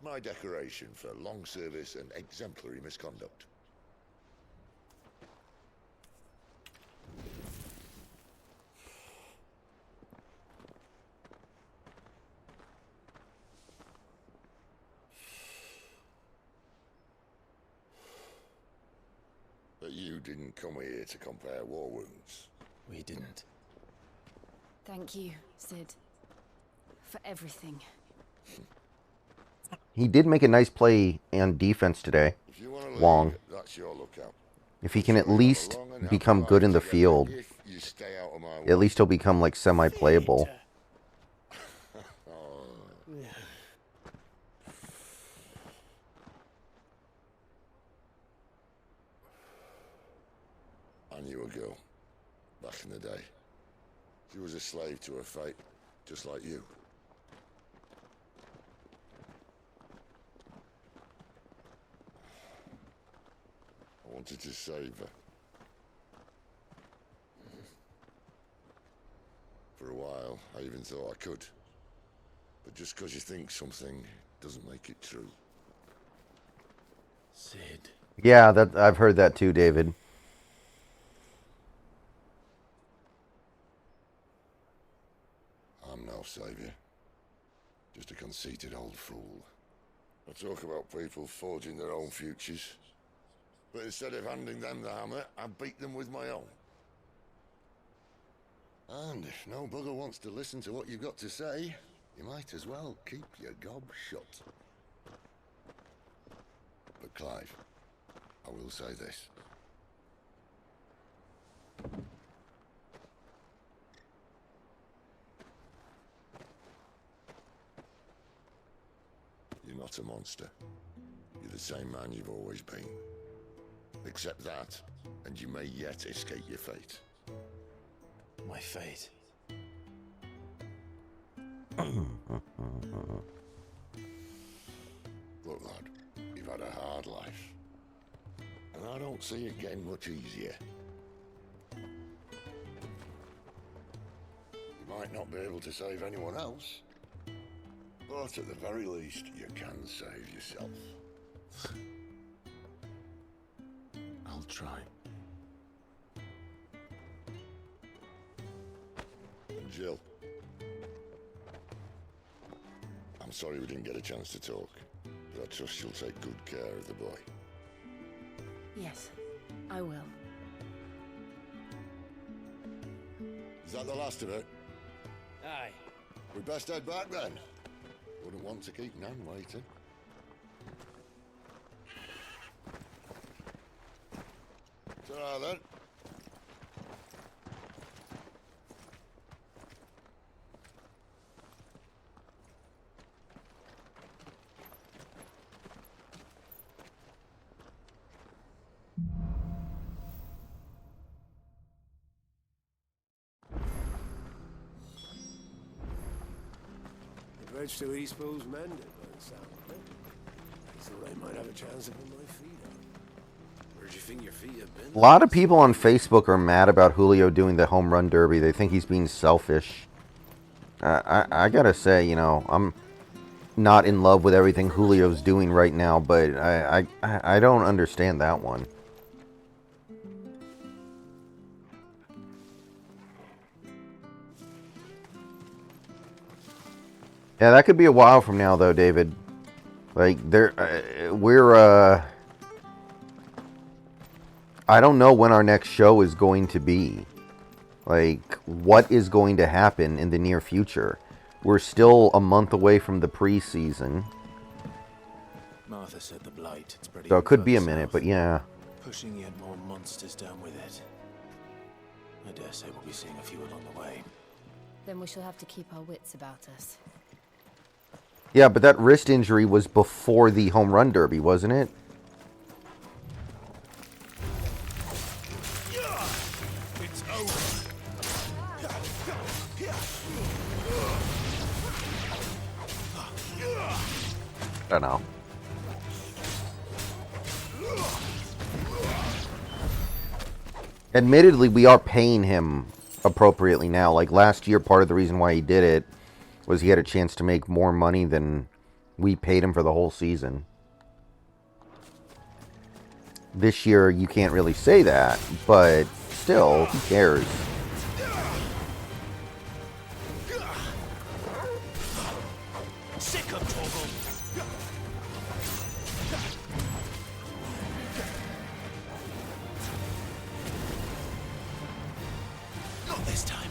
my decoration for long service and exemplary misconduct. But you didn't come here to compare war wounds. We didn't. Thank you, Sid, for everything. He did make a nice play on defense today. If you want to leave, Wong. that's your lookout. If he can at least become good in the field, If you stay out of my way. at least he'll become like semi-playable. I knew a girl back in the day. She was a slave to her fate, just like you. I wanted to save her. For a while, I even thought I could. But just because you think something doesn't make it true. Sid. Yeah, that I've heard that too, David. I'm no savior. Just a conceited old fool. I talk about people forging their own futures. But instead of handing them the hammer, I beat them with my own. And if no bugger wants to listen to what you've got to say, you might as well keep your gob shut. But Clive, I will say this. You're not a monster. You're the same man you've always been. Accept that, and you may yet escape your fate. My fate. Look, lad, you've had a hard life. And I don't see it getting much easier. You might not be able to save anyone else, but at the very least, you can save yourself. I'll try. And Jill, I'm sorry we didn't get a chance to talk, but I trust you'll take good care of the boy. Yes, I will. Is that the last of it? Aye. We best head back then. Wouldn't want to keep Nan waiting. Ta-ra then. The bridge to East Pool's mended by the sound of it. I thought I might have a chance to put my feet on. Where'd you think your feet have been? A lot of people on Facebook are mad about Julio doing the home run derby. They think he's being selfish. I gotta say, you know, I'm not in love with everything Julio's doing right now, but I don't understand that one. Yeah, that could be a while from now, though, David. Like, I don't know when our next show is going to be. Like, what is going to happen in the near future? We're still a month away from the pre-season. Martha said the blight had spread So it even could be a further minute, south, but yeah. pushing yet more monsters down with it. I dare say we'll be seeing a few along the way. Then we shall have to keep our wits about us. Yeah, but that wrist injury was before the home run derby, wasn't it? It's over. I don't know. Admittedly, we are paying him appropriately now. Like last year, part of the reason why he did it was he had a chance to make more money than we paid him for the whole season. This year, you can't really say that, but still, who cares? Sick of Torgal. Not this time.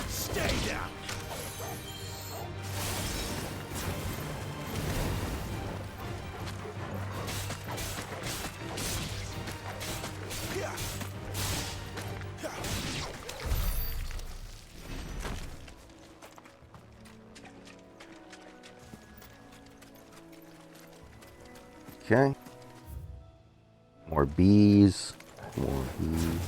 Stay down. Okay. More bees. More bees.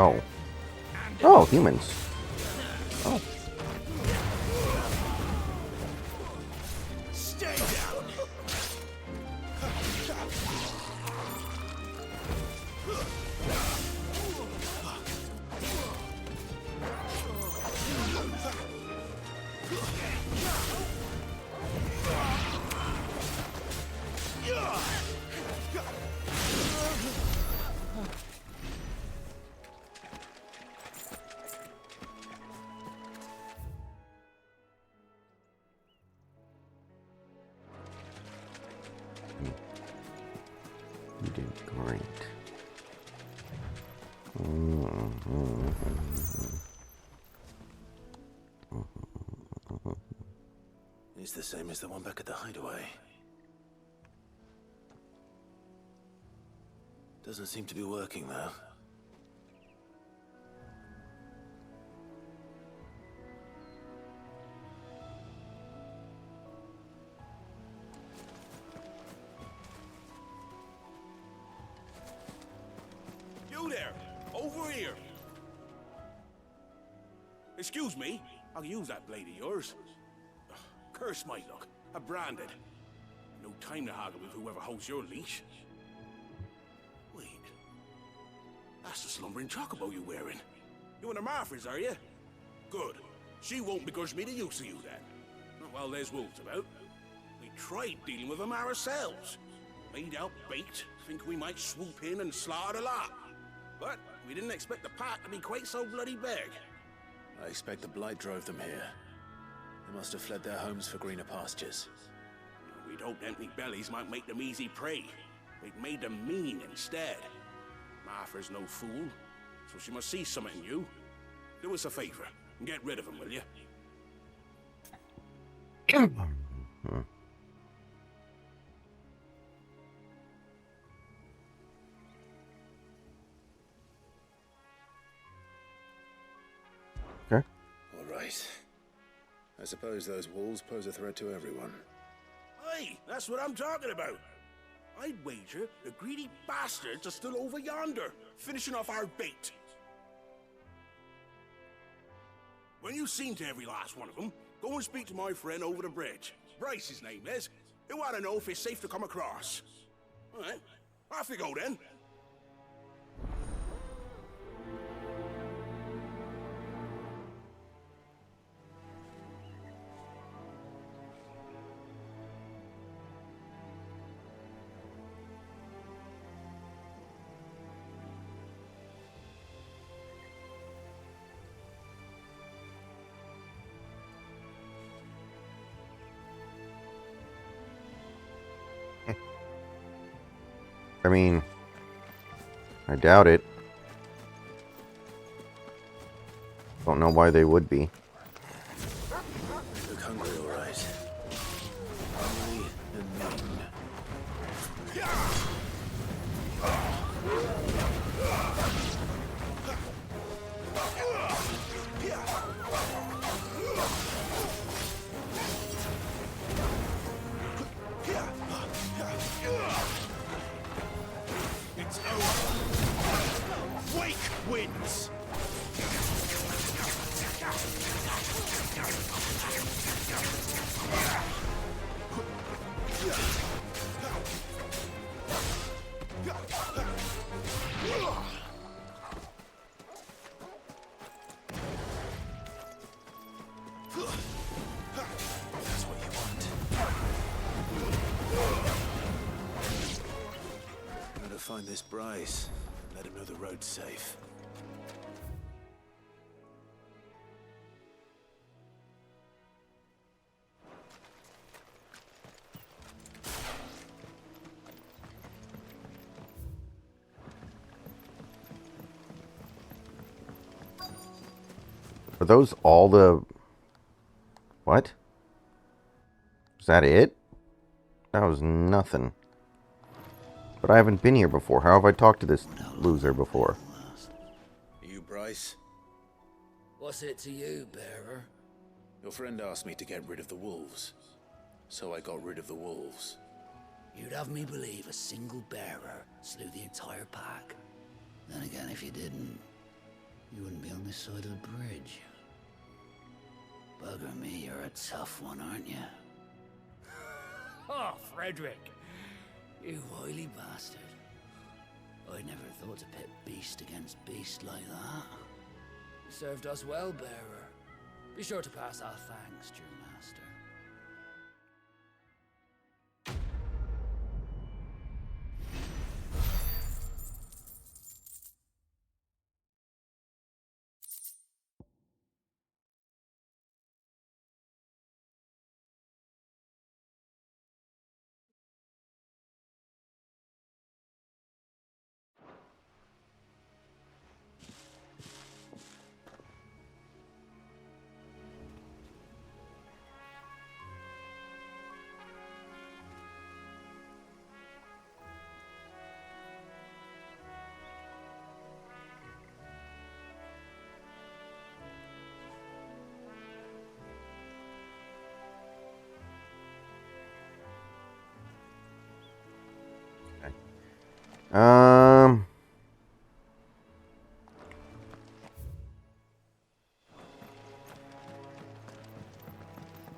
Oh. Oh, humans. Oh. Stay down. You did great. It's the same as the one back at the hideaway. Doesn't seem to be working, though. You there! Over here! Excuse me, I'll use that blade of yours. Ugh, curse my luck. I'm branded. No time to haggle with whoever holds your leash. Wait. That's the slumbering chocobo you're wearing. You and the Marfers, are you? Good. She won't begrudge me the use of you, then. Not while there's wolves about. We tried dealing with them ourselves. Made out bait, think we might swoop in and slaughter the lot. But we didn't expect the pack to be quite so bloody big. I expect the blight drove them here. They must have fled their homes for greener pastures. We'd hoped empty bellies might make them easy prey. We'd made them mean instead. Martha's no fool, so she must see something in you. Do us a favor and get rid of them, will you? Okay. All right. I suppose those wolves pose a threat to everyone. Hey, that's what I'm talking about. I'd wager the greedy bastards are still over yonder, finishing off our bait. When you've seen to every last one of them, go and speak to my friend over the bridge. Bryce, his name is. He'll want to know if it's safe to come across. All right, off you go then. I mean, I doubt it. Don't know why they would be. Look hungry, all right. Hungry and mean. It's over. Wake wins. That's what you want. Gotta find this Bryce. Let him know the road's safe. Are those all the... What? Is that it? That was nothing. But I haven't been here before. How have I talked to this loser before? You, Bryce? What's it to you, bearer? Your friend asked me to get rid of the wolves. So I got rid of the wolves. You'd have me believe a single bearer slew the entire pack. Then again, if you didn't, You wouldn't be on this side of the bridge. Bugger me, you're a tough one, aren't you? Oh, Frederick! You wily bastard. I never thought to pit beast against beast like that. You served us well, bearer. Be sure to pass our thanks to your master.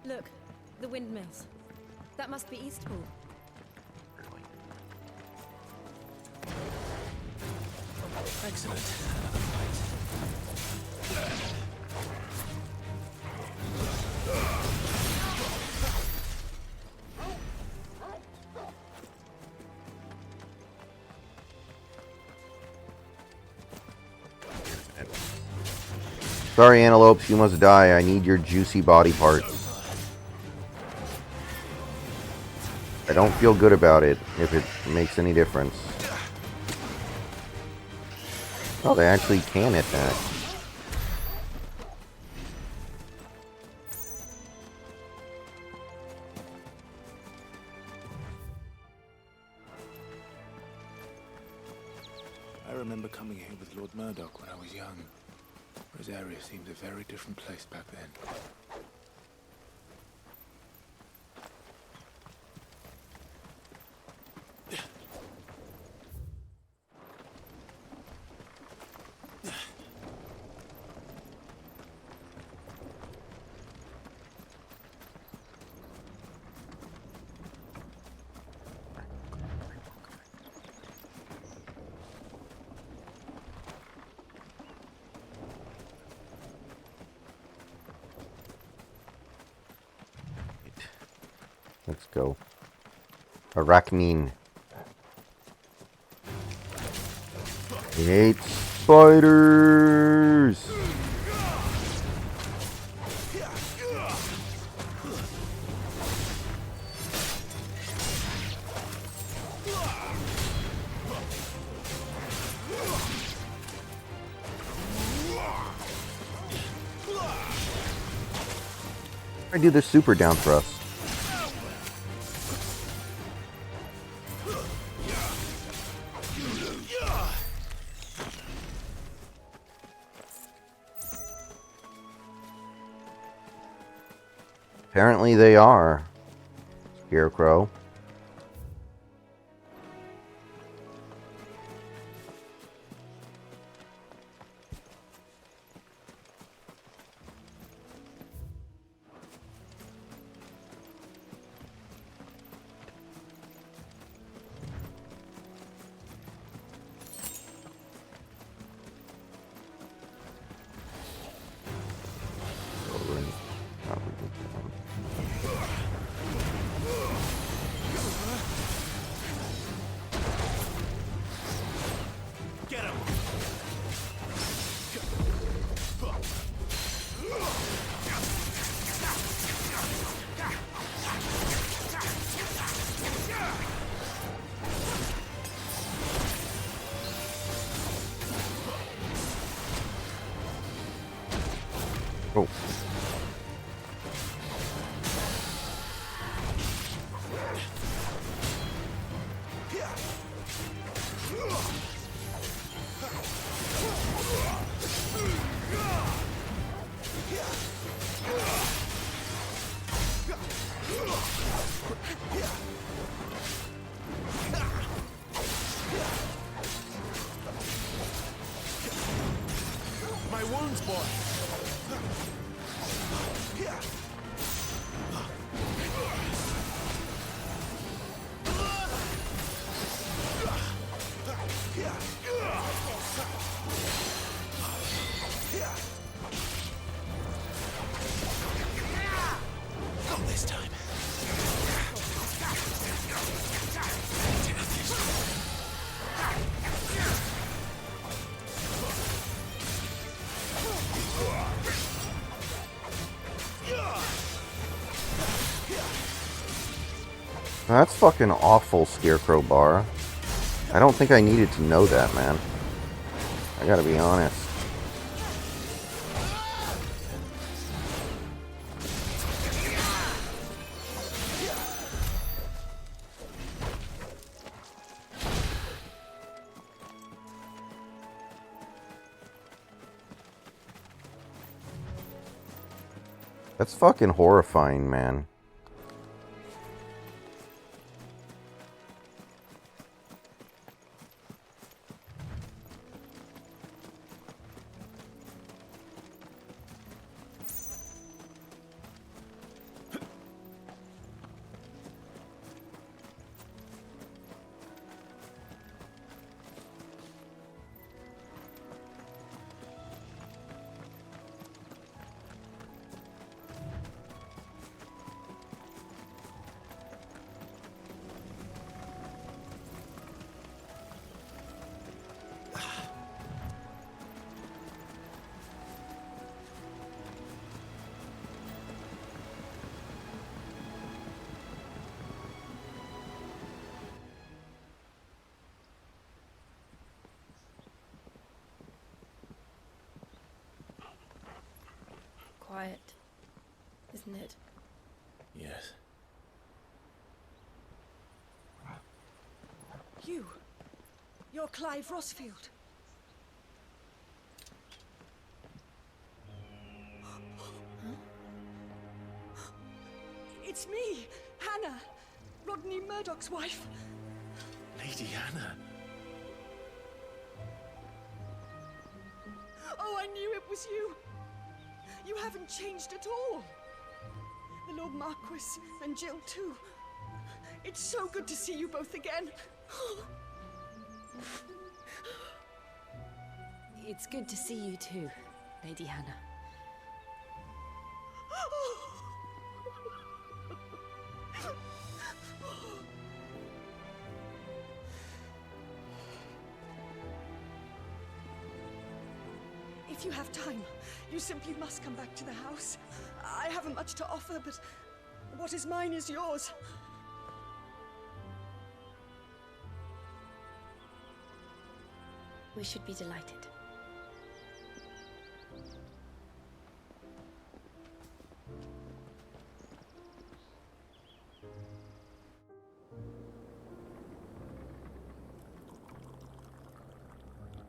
Look, the windmills. That must be Eastpool. Excellent. Sorry, antelopes, you must die. I need your juicy body parts. I don't feel good about it, if it makes any difference. Oh, they actually can attack. I remember coming here with Lord Murdoch when I was young. Rosaria seemed a very different place back then. Let's go. Arachnine. I hate spiders! I do the super down thrust. Apparently they are. Scarecrow. That's fucking awful, Scarecrow Bar. I don't think I needed to know that, man. I gotta be honest. That's fucking horrifying, man. Quiet, isn't it? Yes. You're Clive Rossfield. It's me, Hannah, Rodney Murdoch's wife. Lady Hannah. Oh, I knew it was you. You haven't changed at all. The Lord Marquis and Jill too. It's so good to see you both again. It's good to see you too, Lady Hannah. If you have time, you simply must come back to the house. I haven't much to offer, but what is mine is yours. We should be delighted.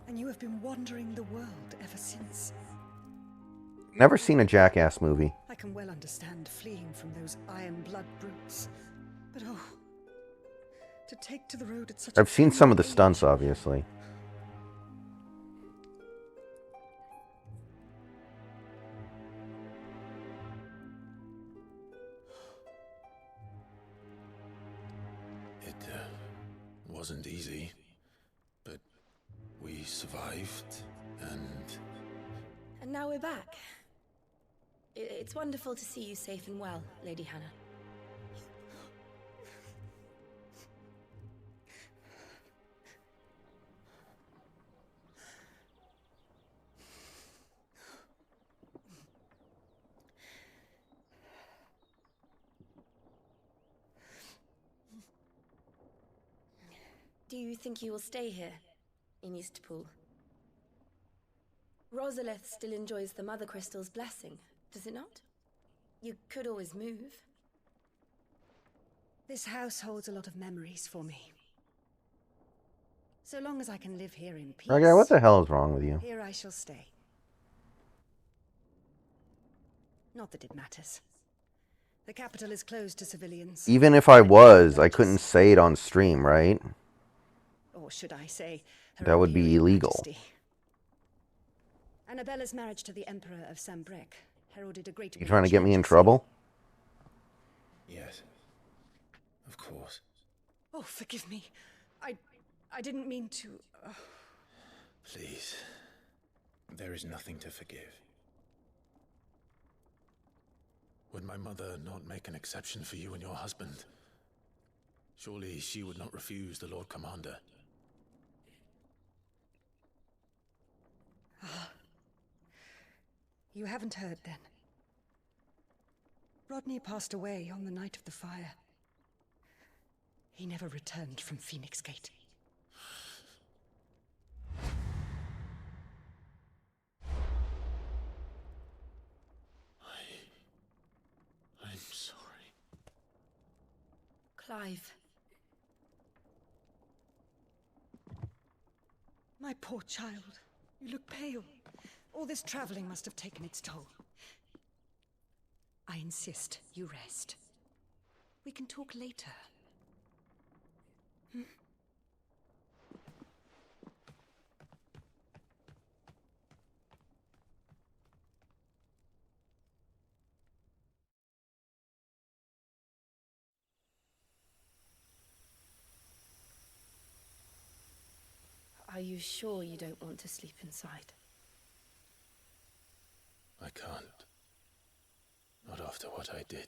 And you have been wandering the world ever since. Never seen a Jackass movie. I can well understand fleeing from those iron blood brutes. But oh, to take to the road at such I've seen some of the age. stunts, obviously. It wasn't easy, but we survived, and... And now we're back. It's wonderful to see you safe and well, Lady Hannah. Do you think you will stay here, in Eastpool? Rosalith still enjoys the Mother Crystal's blessing, does it not? You could always move. This house holds a lot of memories for me. So long as I can live here in peace. Okay, what the hell is wrong with you? Here I shall stay. Not that it matters. The capital is closed to civilians. Even if I was, I couldn't say it on stream, right? Or should I say, Her That would be Imperial illegal. Majesty. Annabella's marriage to the Emperor of Sambrec heralded a great. You trying to get me in trouble? Yes. Of course. Oh, forgive me. I didn't mean to. Please. There is nothing to forgive. Would my mother not make an exception for you and your husband? Surely she would not refuse the Lord Commander. You haven't heard then. Rodney passed away on the night of the fire. He never returned from Phoenix Gate. I'm sorry. Clive. My poor child. You look pale. All this traveling must have taken its toll. I insist you rest. We can talk later. Hmm? Are you sure you don't want to sleep inside? I can't. Not after what I did.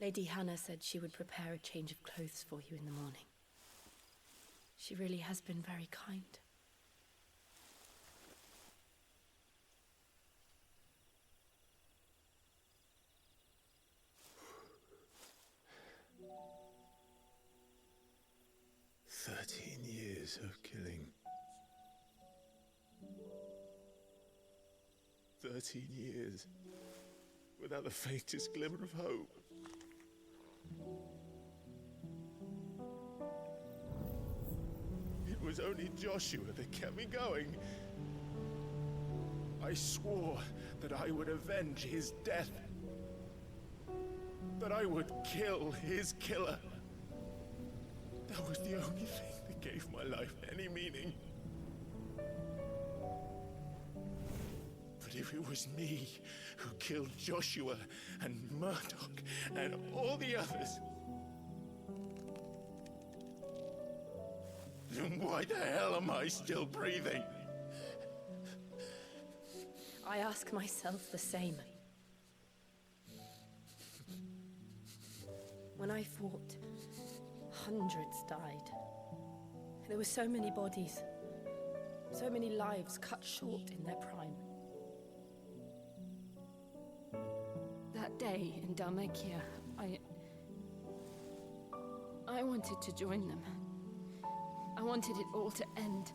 Lady Hannah said she would prepare a change of clothes for you in the morning. She really has been very kind. Years of killing. 13 years without the faintest glimmer of hope. It was only Joshua that kept me going. I swore that I would avenge his death. That I would kill his killer. That was the only thing that gave my life any meaning. But if it was me who killed Joshua and Murdoch and all the others, then why the hell am I still breathing? I ask myself the same. When I fought, hundreds died. There were so many bodies, so many lives cut short in their prime. That day in Dalmacia, I wanted to join them. I wanted it all to end.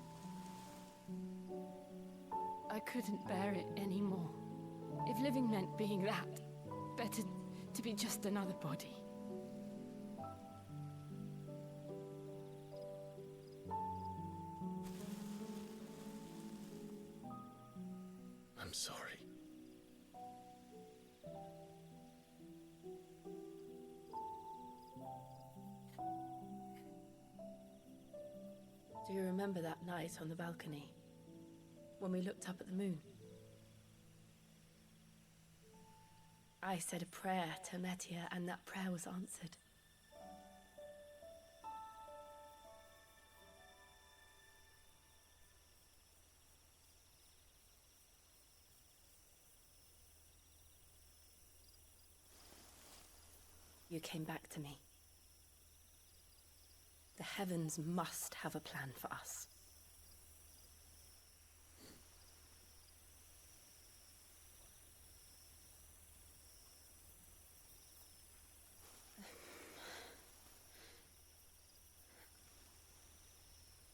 I couldn't bear it anymore. If living meant being that, better to be just another body. I'm sorry. Do you remember that night on the balcony, when we looked up at the moon? I said a prayer to Metia, and that prayer was answered. You came back to me. The heavens must have a plan for us.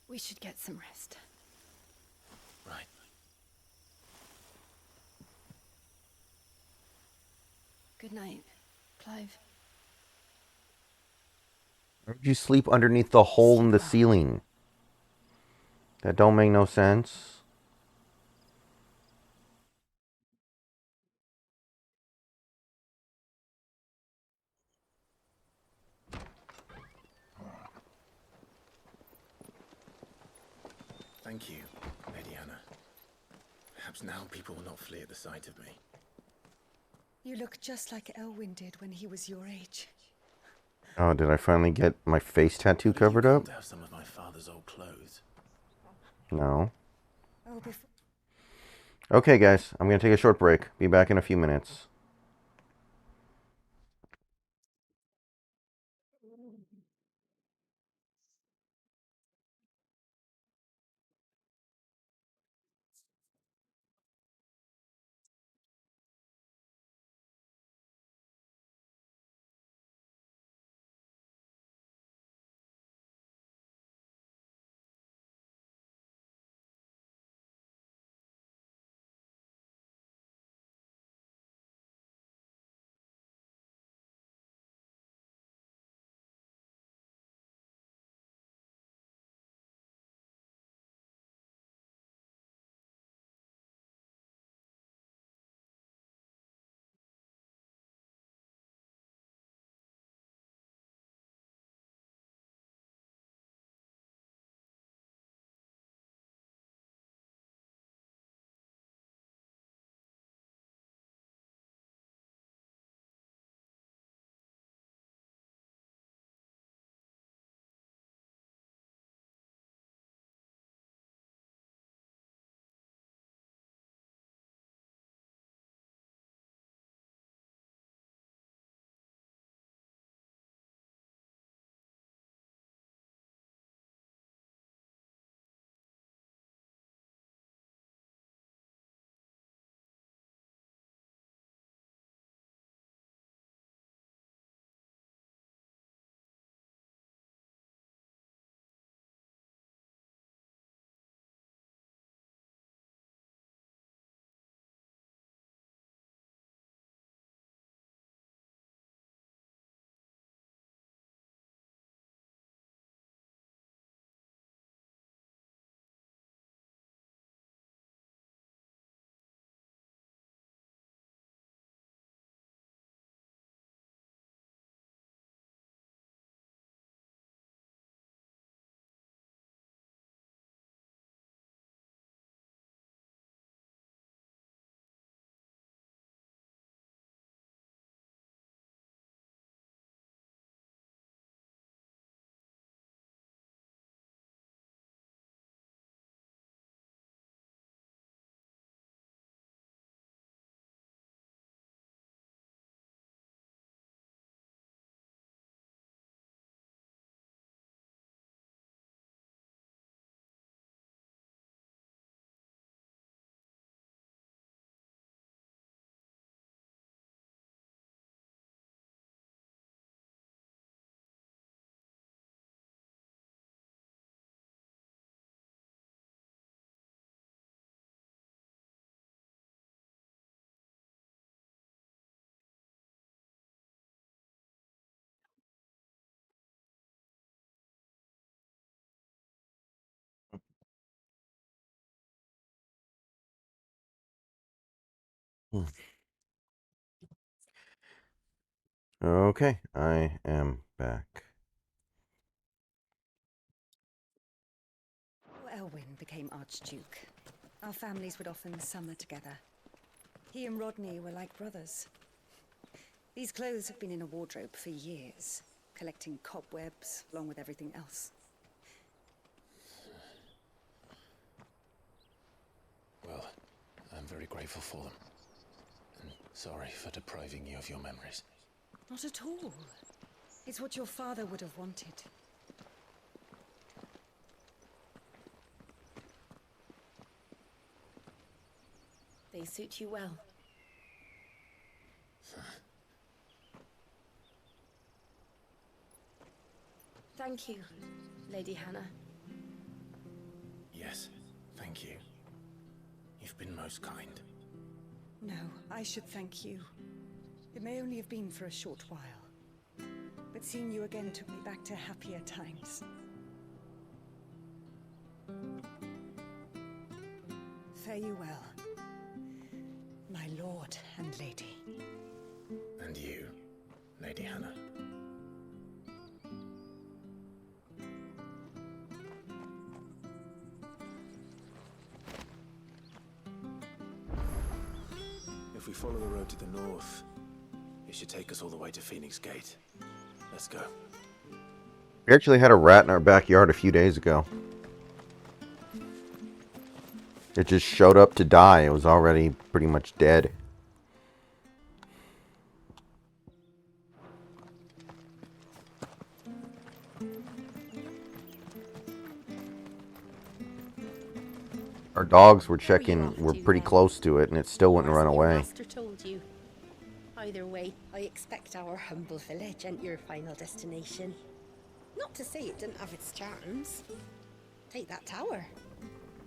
We should get some rest. Right. Good night, Clive. Why would you sleep underneath the hole in the ceiling? That don't make no sense. Thank you, Lady Anna. Perhaps now people will not flee at the sight of me. You look just like Elwyn did when he was your age. Oh, did I finally get my face tattoo covered up? To have some of my father's old clothes. No. Oh, Okay, guys, I'm going to take a short break. Be back in a few minutes. Okay, I am back. Before Elwyn became Archduke, our families would often summer together. He and Rodney were like brothers. These clothes have been in a wardrobe for years, collecting cobwebs along with everything else. Well, I'm very grateful for them. And sorry for depriving you of your memories. Not at all. It's what your father would have wanted. They suit you well. Thank you, Lady Hannah. Yes, thank you. You've been most kind. No, I should thank you. It may only have been for a short while, but seeing you again took me back to happier times. Fare you well, my lord and lady. And you, Lady Hannah. If we follow the road to the north, it should take us all the way to Phoenix Gate. Let's go. We actually had a rat in our backyard a few days ago. It just showed up to die. It was already pretty much dead. Our dogs were pretty close to it, and it still wouldn't run away. Master told you. Either way, I expect our humble village ain't your final destination. Not to say it didn't have its charms. Take that tower.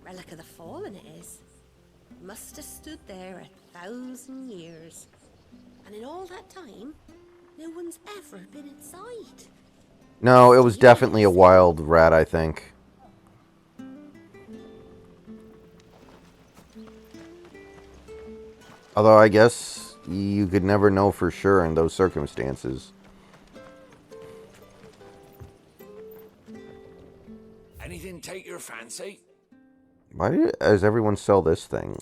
Relic of the Fallen it is. Must have stood there 1,000 years. And in all that time, no one's ever been inside. No, it was definitely a wild rat, I think. Although I guess you could never know for sure in those circumstances. Anything take your fancy? Why does everyone sell this thing?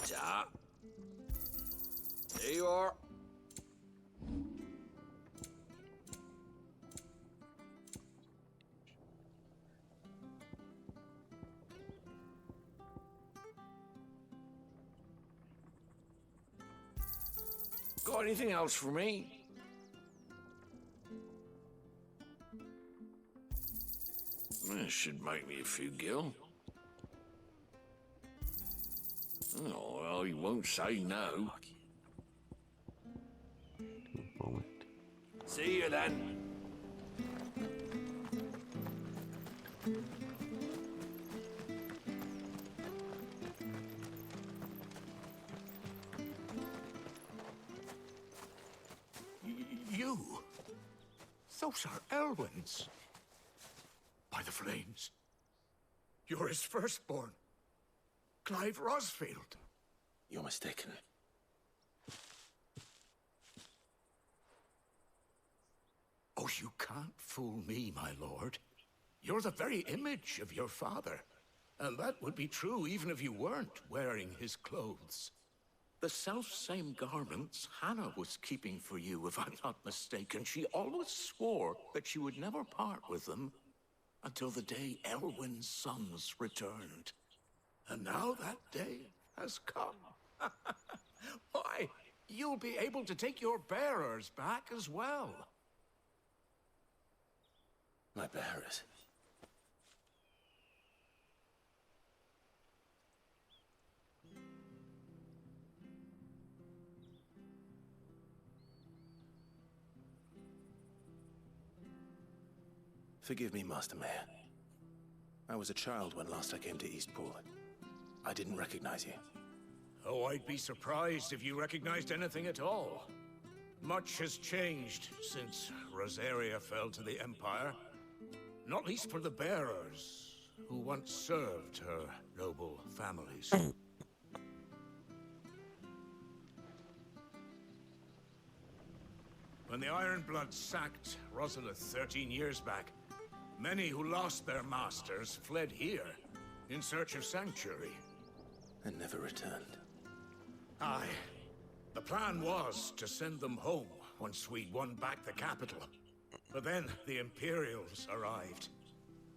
Ta. There you are. Got anything else for me? This should make me a few gil. Oh, well, he won't say no. See you then. You? Those are Elwyn's. By the flames. You're his firstborn. Clive Rosfield. You're mistaken. Oh, you can't fool me, my lord. You're the very image of your father. And that would be true even if you weren't wearing his clothes. The self-same garments Hannah was keeping for you, if I'm not mistaken. She always swore that she would never part with them until the day Elwyn's sons returned. And now that day has come. Why, you'll be able to take your bearers back as well. My bearers. Forgive me, Master Mayor. I was a child when last I came to Eastpool. I didn't recognize you. Oh, I'd be surprised if you recognized anything at all. much has changed since Rosaria fell to the Empire. Not least for the bearers, who once served her noble families. When the Ironbloods sacked Rosalith 13 years back, many who lost their masters fled here in search of sanctuary. And never returned. Aye. The plan was to send them home once we'd won back the capital. But then the Imperials arrived.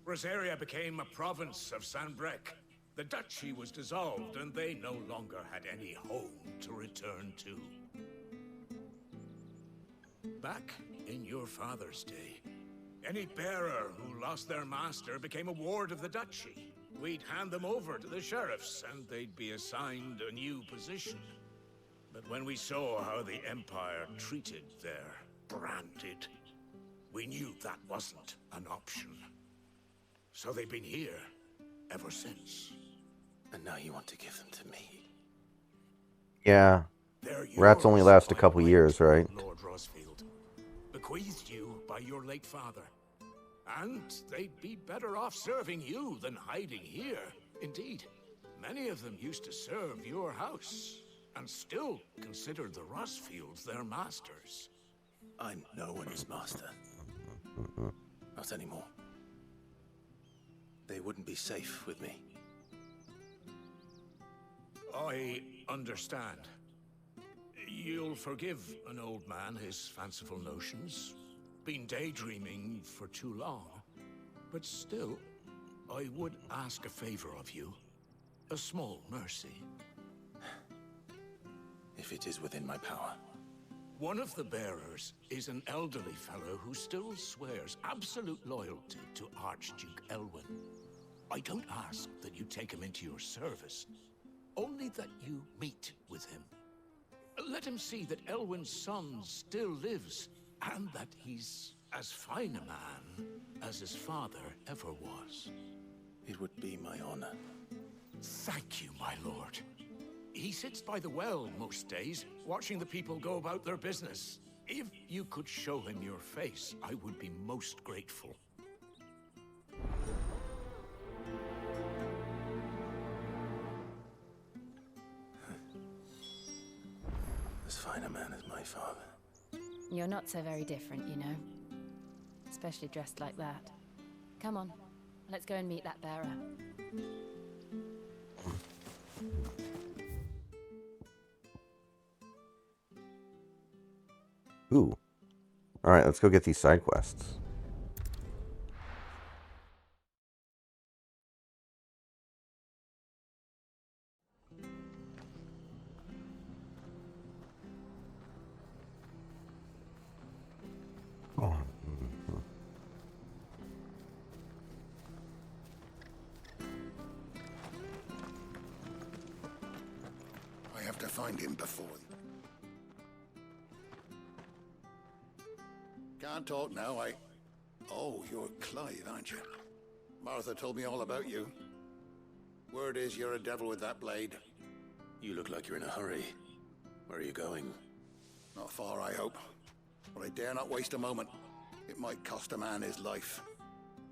Rosaria became a province of Sanbreque. The duchy was dissolved, and they no longer had any home to return to. Back in your father's day, any bearer who lost their master became a ward of the duchy. We'd hand them over to the sheriffs, and they'd be assigned a new position. But when we saw how the Empire treated their branded, we knew that wasn't an option. So they've been here ever since. And now you want to give them to me? Yeah. Rats only last a couple years, right? Lord Rosfield, bequeathed you by your late father. And they'd be better off serving you than hiding here. Indeed, many of them used to serve your house, and still consider the Rosfields their masters. I'm no one's master. Not anymore. They wouldn't be safe with me. I understand. You'll forgive an old man his fanciful notions. Been daydreaming for too long. But still, I would ask a favor of you. A small mercy. If it is within my power. One of the bearers is an elderly fellow who still swears absolute loyalty to Archduke Elwyn. I don't ask that you take him into your service, only that you meet with him. Let him see that Elwyn's son still lives, and that he's as fine a man as his father ever was. It would be my honor. Thank you, my lord. He sits by the well most days, watching the people go about their business. If you could show him your face, I would be most grateful. As fine a man as my father. You're not so very different, you know. Especially dressed like that. Come on, let's go and meet that bearer. Ooh. Alright, let's go get these side quests. Oh. I have to find him before. Can't talk now, Oh, you're Clive, aren't you? Martha told me all about you. Word is you're a devil with that blade. You look like you're in a hurry. Where are you going? Not far, I hope. But I dare not waste a moment. It might cost a man his life.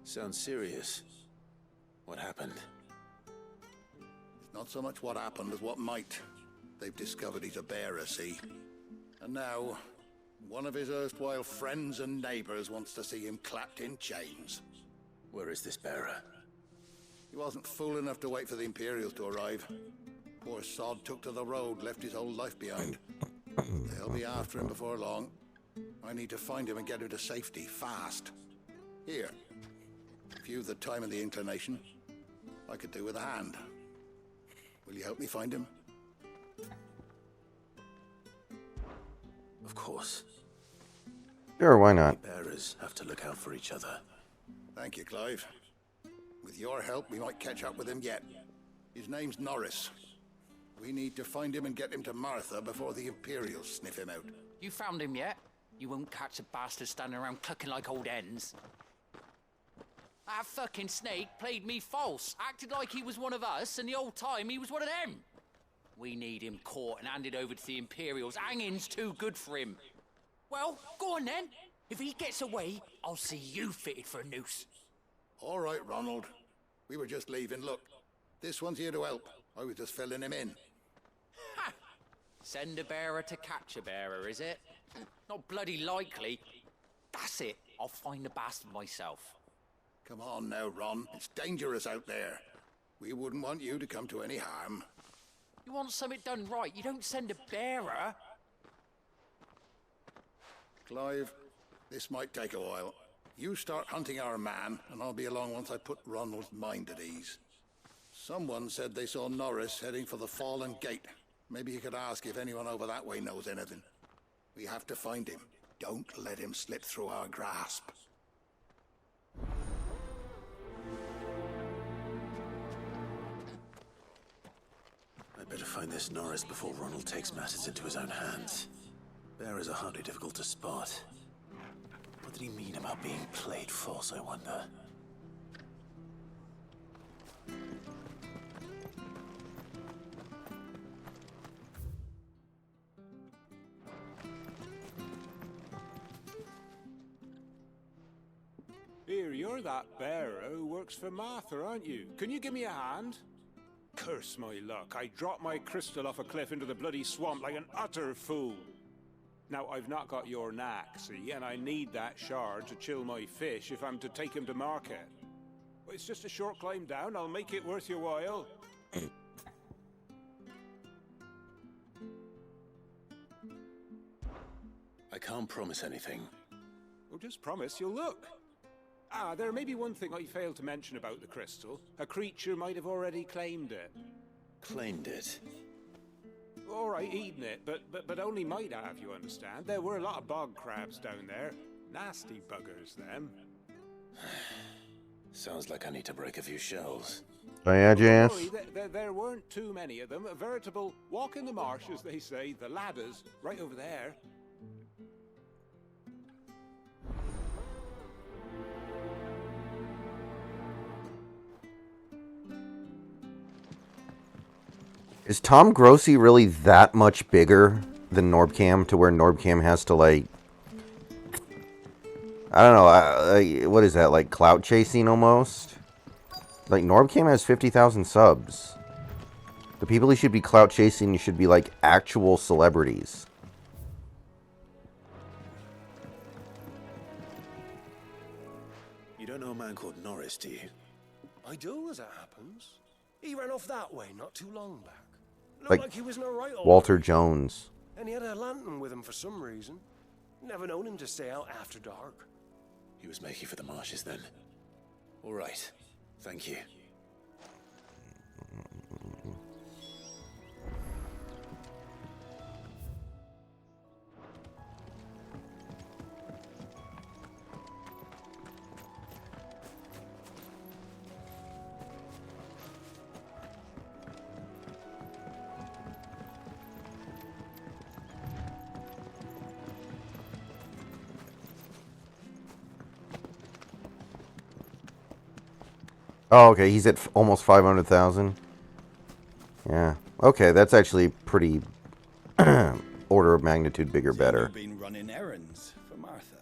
Sounds serious. What happened? It's not so much what happened as what might. They've discovered he's a bearer, see? And now, one of his erstwhile friends and neighbors wants to see him clapped in chains. Where is this bearer? He wasn't fool enough to wait for the Imperials to arrive. Poor sod took to the road, left his whole life behind. They'll be after him before long. I need to find him and get him to safety, fast. Here, if you've the time and the inclination, I could do with a hand. Will you help me find him? Of course. Sure, why not? Bearers have to look out for each other. Thank you, Clive. With your help, we might catch up with him yet. His name's Norris. We need to find him and get him to Martha before the Imperials sniff him out. You found him yet? You won't catch a bastard standing around clucking like old hens. That fucking snake played me false, acted like he was one of us, and the whole time he was one of them. We need him caught and handed over to the Imperials. Hanging's too good for him. Well, go on then. If he gets away, I'll see you fitted for a noose. All right, Ronald. We were just leaving. Look, this one's here to help. I was just filling him in. Ha! Send a bearer to catch a bearer, is it? Not bloody likely. That's it. I'll find the bastard myself. Come on now, Ron. It's dangerous out there. We wouldn't want you to come to any harm. You want something done right, you don't send a bearer. Clive, this might take a while. You start hunting our man, and I'll be along once I put Ronald's mind at ease. Someone said they saw Norris heading for the Fallen Gate. Maybe you could ask if anyone over that way knows anything. We have to find him. Don't let him slip through our grasp. I'd better find this Norris before Ronald takes matters into his own hands. Bearers are hardly difficult to spot. What did he mean about being played false, I wonder? Here, you're that bearer who works for Martha, aren't you? Can you give me a hand? Curse my luck. I dropped my crystal off a cliff into the bloody swamp like an utter fool. Now, I've not got your knack, see, and I need that shard to chill my fish if I'm to take him to market. But it's just a short climb down. I'll make it worth your while. I can't promise anything. Well, just promise you'll look. Ah, there may be one thing I failed to mention about the crystal. A creature might have already claimed it. Claimed it? All right, eaten it, but only might have, you understand. There were a lot of bog crabs down there. Nasty buggers, them. Sounds like I need to break a few shells. Oh yeah, Janice? There weren't too many of them. A veritable walk in the marsh, as they say. The ladders, right over there. Is Tom Grossi really that much bigger than Norbcam to where Norbcam has to, like... I don't know, what is that, like clout chasing almost? Like, Norbcam has 50,000 subs. The people he should be clout chasing should be, like, actual celebrities. You don't know a man called Norris, do you? I do, as it happens. He ran off that way not too long back. Looked Like like he was in a right order. Walter Jones. And he had a lantern with him for some reason. Never known him to stay out after dark. He was making for the marshes then. All right. Thank you. Oh, okay, he's at almost 500,000. Yeah. Okay, that's actually pretty order of magnitude bigger, better. You've been running errands for Martha.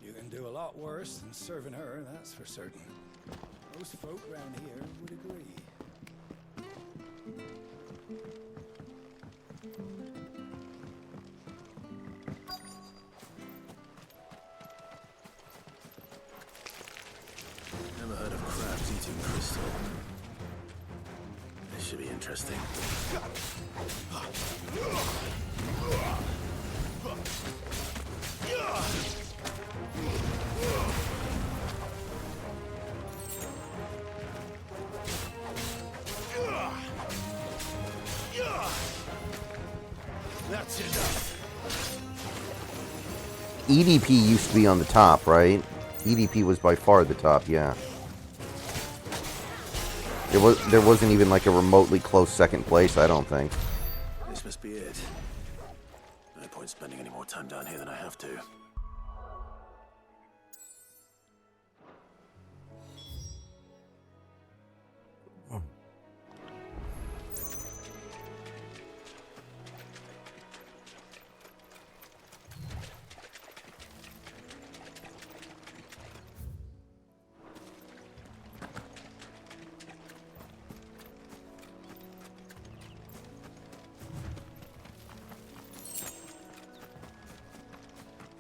You can do a lot worse than serving her, that's for certain. Most folk round here would agree. Never heard of crabs eating crystal. This should be interesting. That's enough. EDP used to be on the top, right? EDP was by far the top, yeah. There wasn't even like a remotely close second place, I don't think. This must be it. No point spending any more time down here than I have to.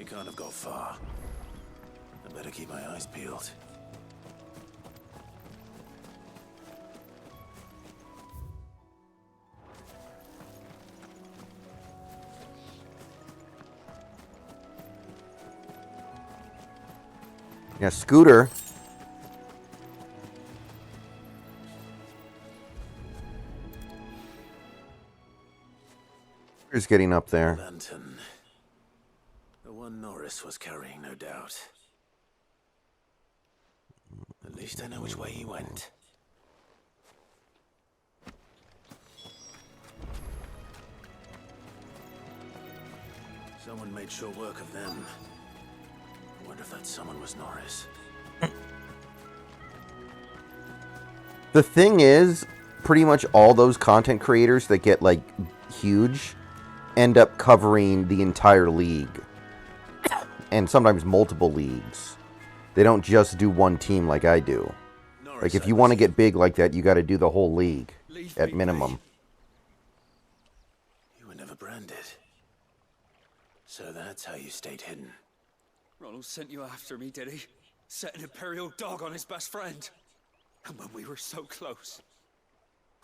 We can't have got far. I better keep my eyes peeled. Yeah, Scooter. Scooter's getting up there. Lantern. The one Norris was carrying, no doubt. At least I know which way he went. Someone made sure work of them. I wonder if that someone was Norris. The thing is, pretty much all those content creators that get, like, huge end up covering the entire league. And sometimes multiple leagues. They don't just do one team like I do. Like, if you want to get big like that, you got to do the whole league, at minimum. You were never branded. So that's how you stayed hidden. Ronald sent you after me, did he? Set an Imperial dog on his best friend. And when we were so close.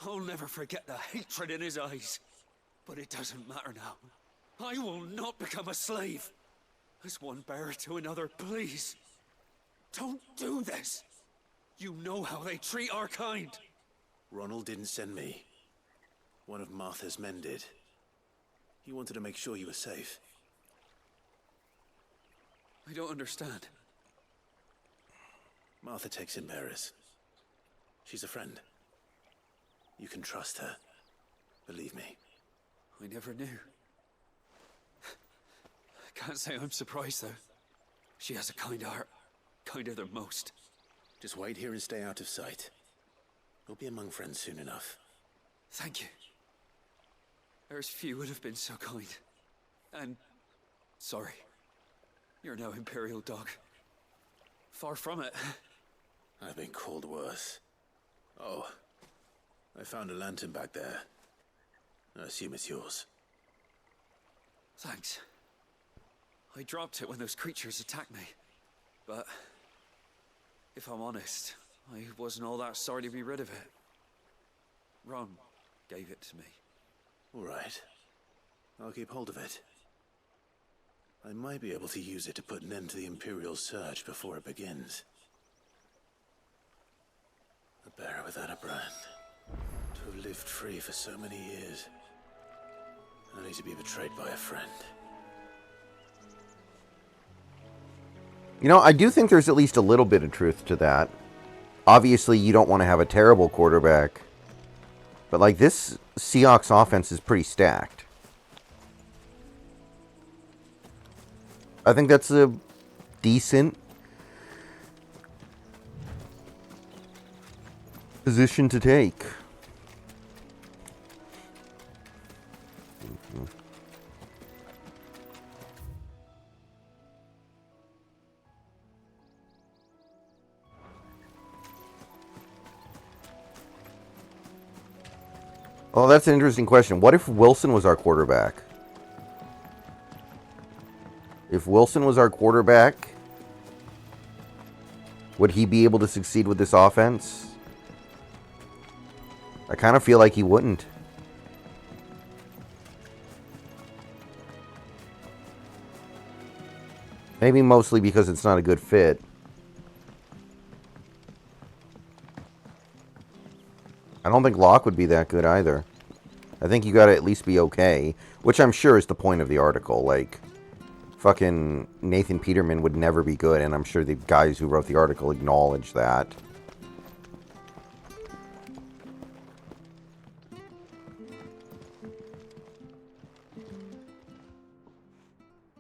I'll never forget the hatred in his eyes. But it doesn't matter now. I will not become a slave. As one bearer to another, please. Don't do this. You know how they treat our kind. Ronald didn't send me. One of Martha's men did. He wanted to make sure you were safe. I don't understand. Martha takes in bearers. She's a friend. You can trust her. Believe me. I never knew. I can't say I'm surprised, though. She has a kind heart. Kinder than most. Just wait here and stay out of sight. We'll be among friends soon enough. Thank you. There's few would have been so kind. And... sorry. You're no Imperial dog. Far from it. I've been called worse. Oh. I found a lantern back there. I assume it's yours. Thanks. I dropped it when those creatures attacked me. But... if I'm honest, I wasn't all that sorry to be rid of it. Ron gave it to me. All right. I'll keep hold of it. I might be able to use it to put an end to the Imperial surge before it begins. A bearer without a brand. To have lived free for so many years. Only to be betrayed by a friend. You know, I do think there's at least a little bit of truth to that. Obviously, you don't want to have a terrible quarterback. But, like, this Seahawks offense is pretty stacked. I think that's a decent position to take. Oh, that's an interesting question. What if Wilson was our quarterback? If Wilson was our quarterback, would he be able to succeed with this offense? I kind of feel like he wouldn't. Maybe mostly because it's not a good fit. I don't think Locke would be that good either. I think you gotta at least be okay. Which I'm sure is the point of the article. Like, fucking Nathan Peterman would never be good, and I'm sure the guys who wrote the article acknowledge that.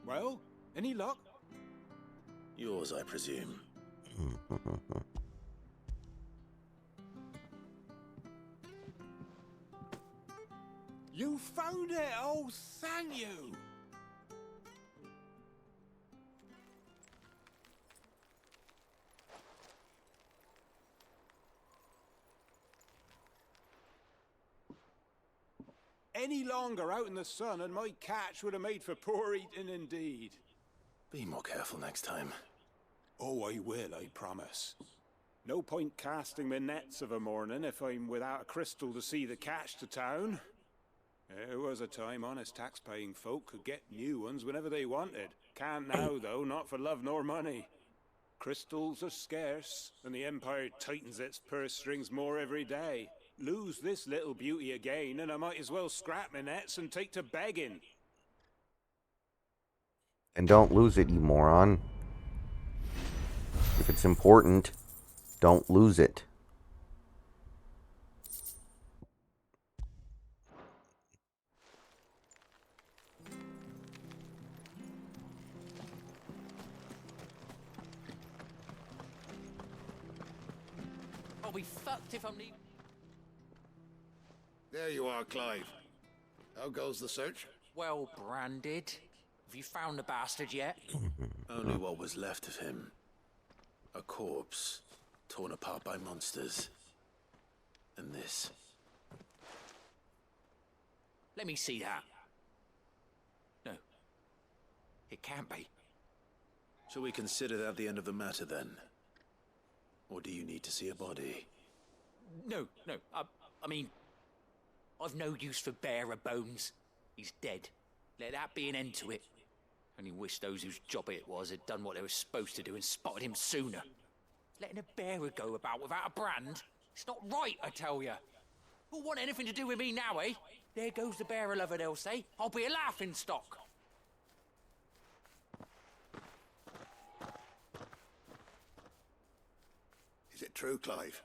Well, any luck? Yours, I presume. You found it! Oh, thank you! Any longer out in the sun and my catch would have made for poor eating indeed. Be more careful next time. Oh, I will, I promise. No point casting my nets of a morning if I'm without a crystal to see the catch to town. There was a time honest tax-paying folk could get new ones whenever they wanted. Can't now, though, not for love nor money. Crystals are scarce, and the Empire tightens its purse strings more every day. Lose this little beauty again, and I might as well scrap my nets and take to begging. And don't lose it, you moron. If it's important, don't lose it. I'll be fucked if I'm leaving. There you are, Clive. How goes the search? Well branded. Have you found the bastard yet? Only what was left of him. A corpse, torn apart by monsters. And this. Let me see that. No. It can't be. Shall we consider that the end of the matter, then? Or do you need to see a body? No. I mean, I've no use for bearer bones. He's dead. Let that be an end to it. Only wish those whose job it was had done what they were supposed to do and spotted him sooner. Letting a bearer go about without a brand? It's not right, I tell you. Who'll want anything to do with me now, eh? There goes the bearer lover, they'll say. I'll be a laughing stock. Is it true, Clive?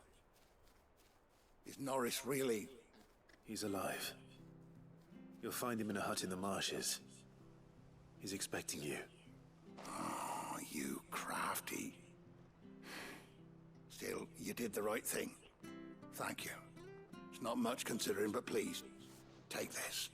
Is Norris really... He's alive. You'll find him in a hut in the marshes. He's expecting you. Oh, you crafty. Still, you did the right thing. Thank you. It's not much considering, but please, take this.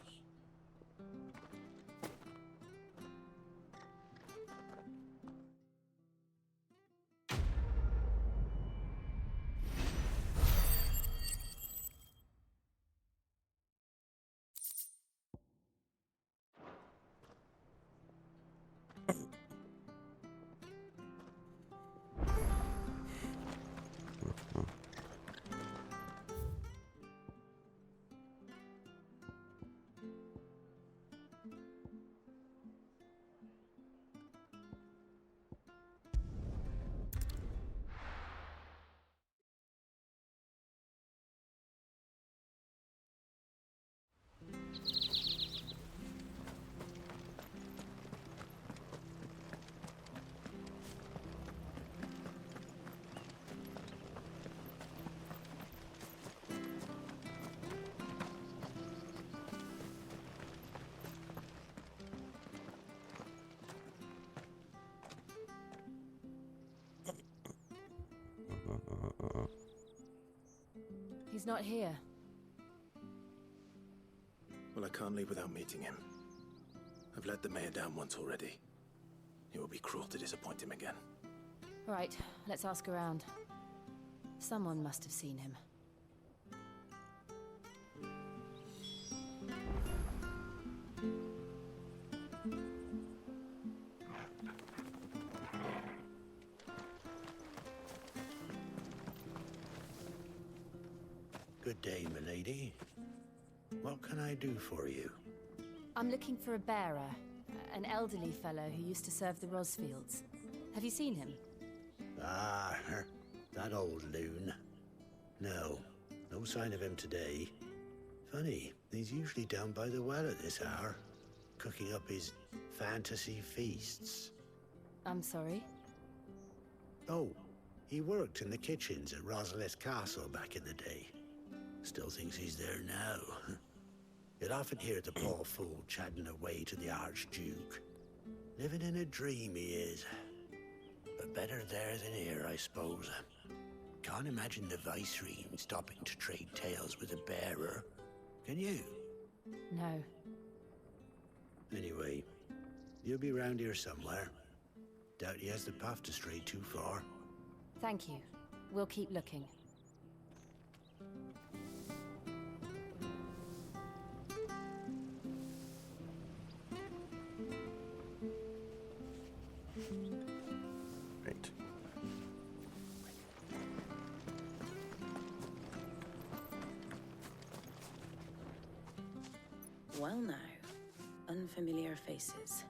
He's not here. Well, I can't leave without meeting him. I've let the mayor down once already. It would be cruel to disappoint him again. Right, let's ask around. Someone must have seen him. Good day, milady. What can I do for you? I'm looking for a bearer, an elderly fellow who used to serve the Rosfields. Have you seen him? Ah, that old loon. No sign of him today. Funny, he's usually down by the well at this hour, cooking up his fantasy feasts. I'm sorry? Oh, he worked in the kitchens at Rosalith Castle back in the day. Still thinks he's there now. You'd often hear the poor fool chatting away to the Archduke. Living in a dream he is. But better there than here, I suppose. Can't imagine the Viceroy stopping to trade tales with a bearer. Can you? No. Anyway, you'll be round here somewhere. Doubt he has the path to stray too far. Thank you. We'll keep looking. Well now, unfamiliar faces.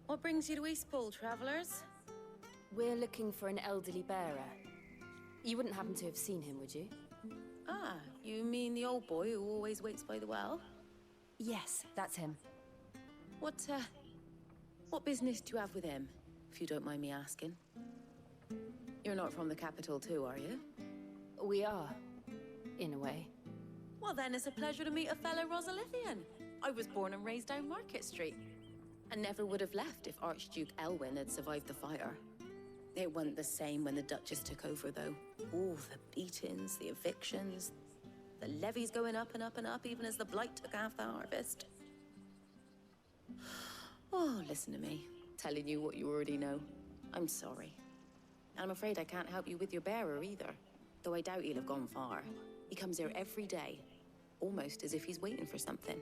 What brings you to Eastpool, travelers? We're looking for an elderly bearer. You wouldn't happen to have seen him, would you? Ah, you mean the old boy who always waits by the well? Yes, that's him. What business do you have with him, if you don't mind me asking? You're not from the capital too, are you? We are, in a way. Well then, it's a pleasure to meet a fellow Rosalithian. I was born and raised down Market Street. And never would have left if Archduke Elwyn had survived the fire. It wasn't the same when the Duchess took over, though. All the beatings, the evictions, the levies going up and up and up, even as the blight took half the harvest. Oh, listen to me, telling you what you already know. I'm sorry. And I'm afraid I can't help you with your bearer either, though I doubt he'll have gone far. He comes here every day, almost as if he's waiting for something.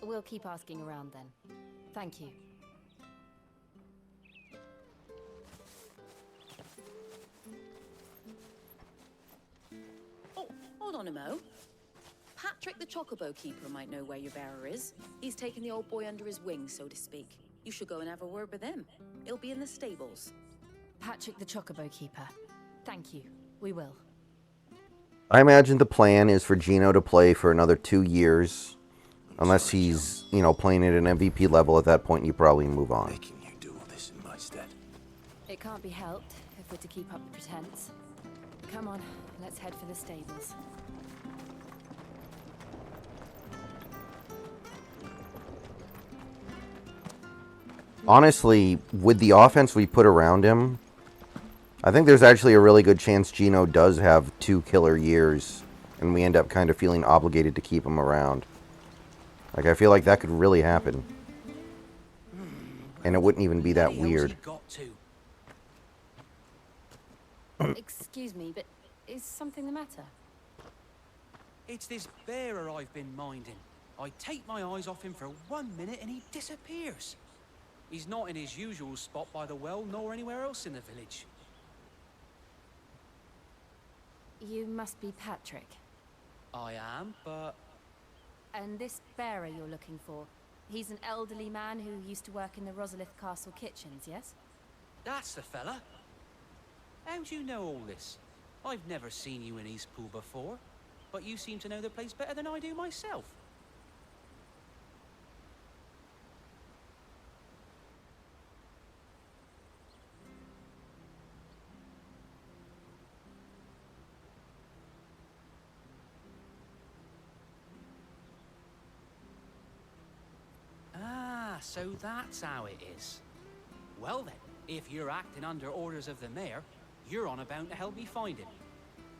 We'll keep asking around then. Thank you. Oh, hold on a mo. Patrick the Chocobo Keeper might know where your bearer is. He's taken the old boy under his wing, so to speak. You should go and have a word with him. He'll be in the stables. Patrick the Chocobo Keeper. Thank you. We will. I imagine the plan is for Gino to play for another 2 years. Unless he's, playing at an MVP level at that point, you probably move on. Making you do all this in my stead. It can't be helped if we're to keep up the pretense. Come on, let's head for the stables. Honestly, with the offense we put around him, I think there's actually a really good chance Gino does have 2 killer years, and we end up kind of feeling obligated to keep him around. Like, I feel like that could really happen. And it wouldn't even be that weird. Excuse me, but is something the matter? It's this bearer I've been minding. I take my eyes off him for 1 minute and he disappears. He's not in his usual spot by the well, nor anywhere else in the village. You must be Patrick. I am, but... And this bearer you're looking for, he's an elderly man who used to work in the Rosalith Castle kitchens, yes? That's the fella. How do you know all this? I've never seen you in Eastpool before, but you seem to know the place better than I do myself. So that's how it is. Well then, if you're acting under orders of the mayor, you're on about to help me find him.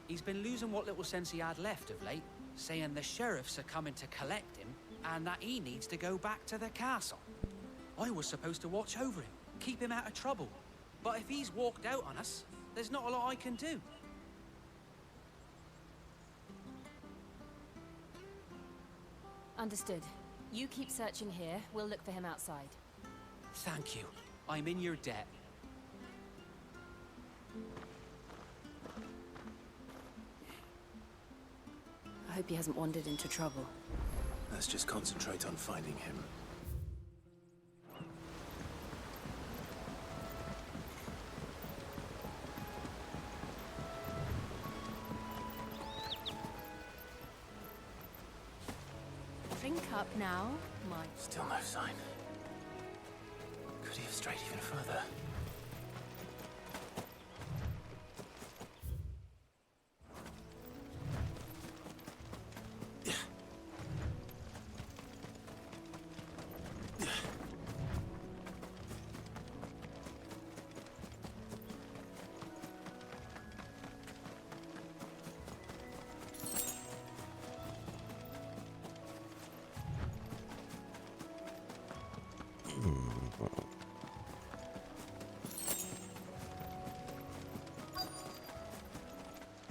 He's been losing what little sense he had left of late, saying the sheriffs are coming to collect him and that he needs to go back to the castle. I was supposed to watch over him, keep him out of trouble. But if he's walked out on us, there's not a lot I can do. Understood. You keep searching here, we'll look for him outside. Thank you. I'm in your debt. I hope he hasn't wandered into trouble. Let's just concentrate on finding him. Drink up now, my... Still no sign. Could he have strayed even further?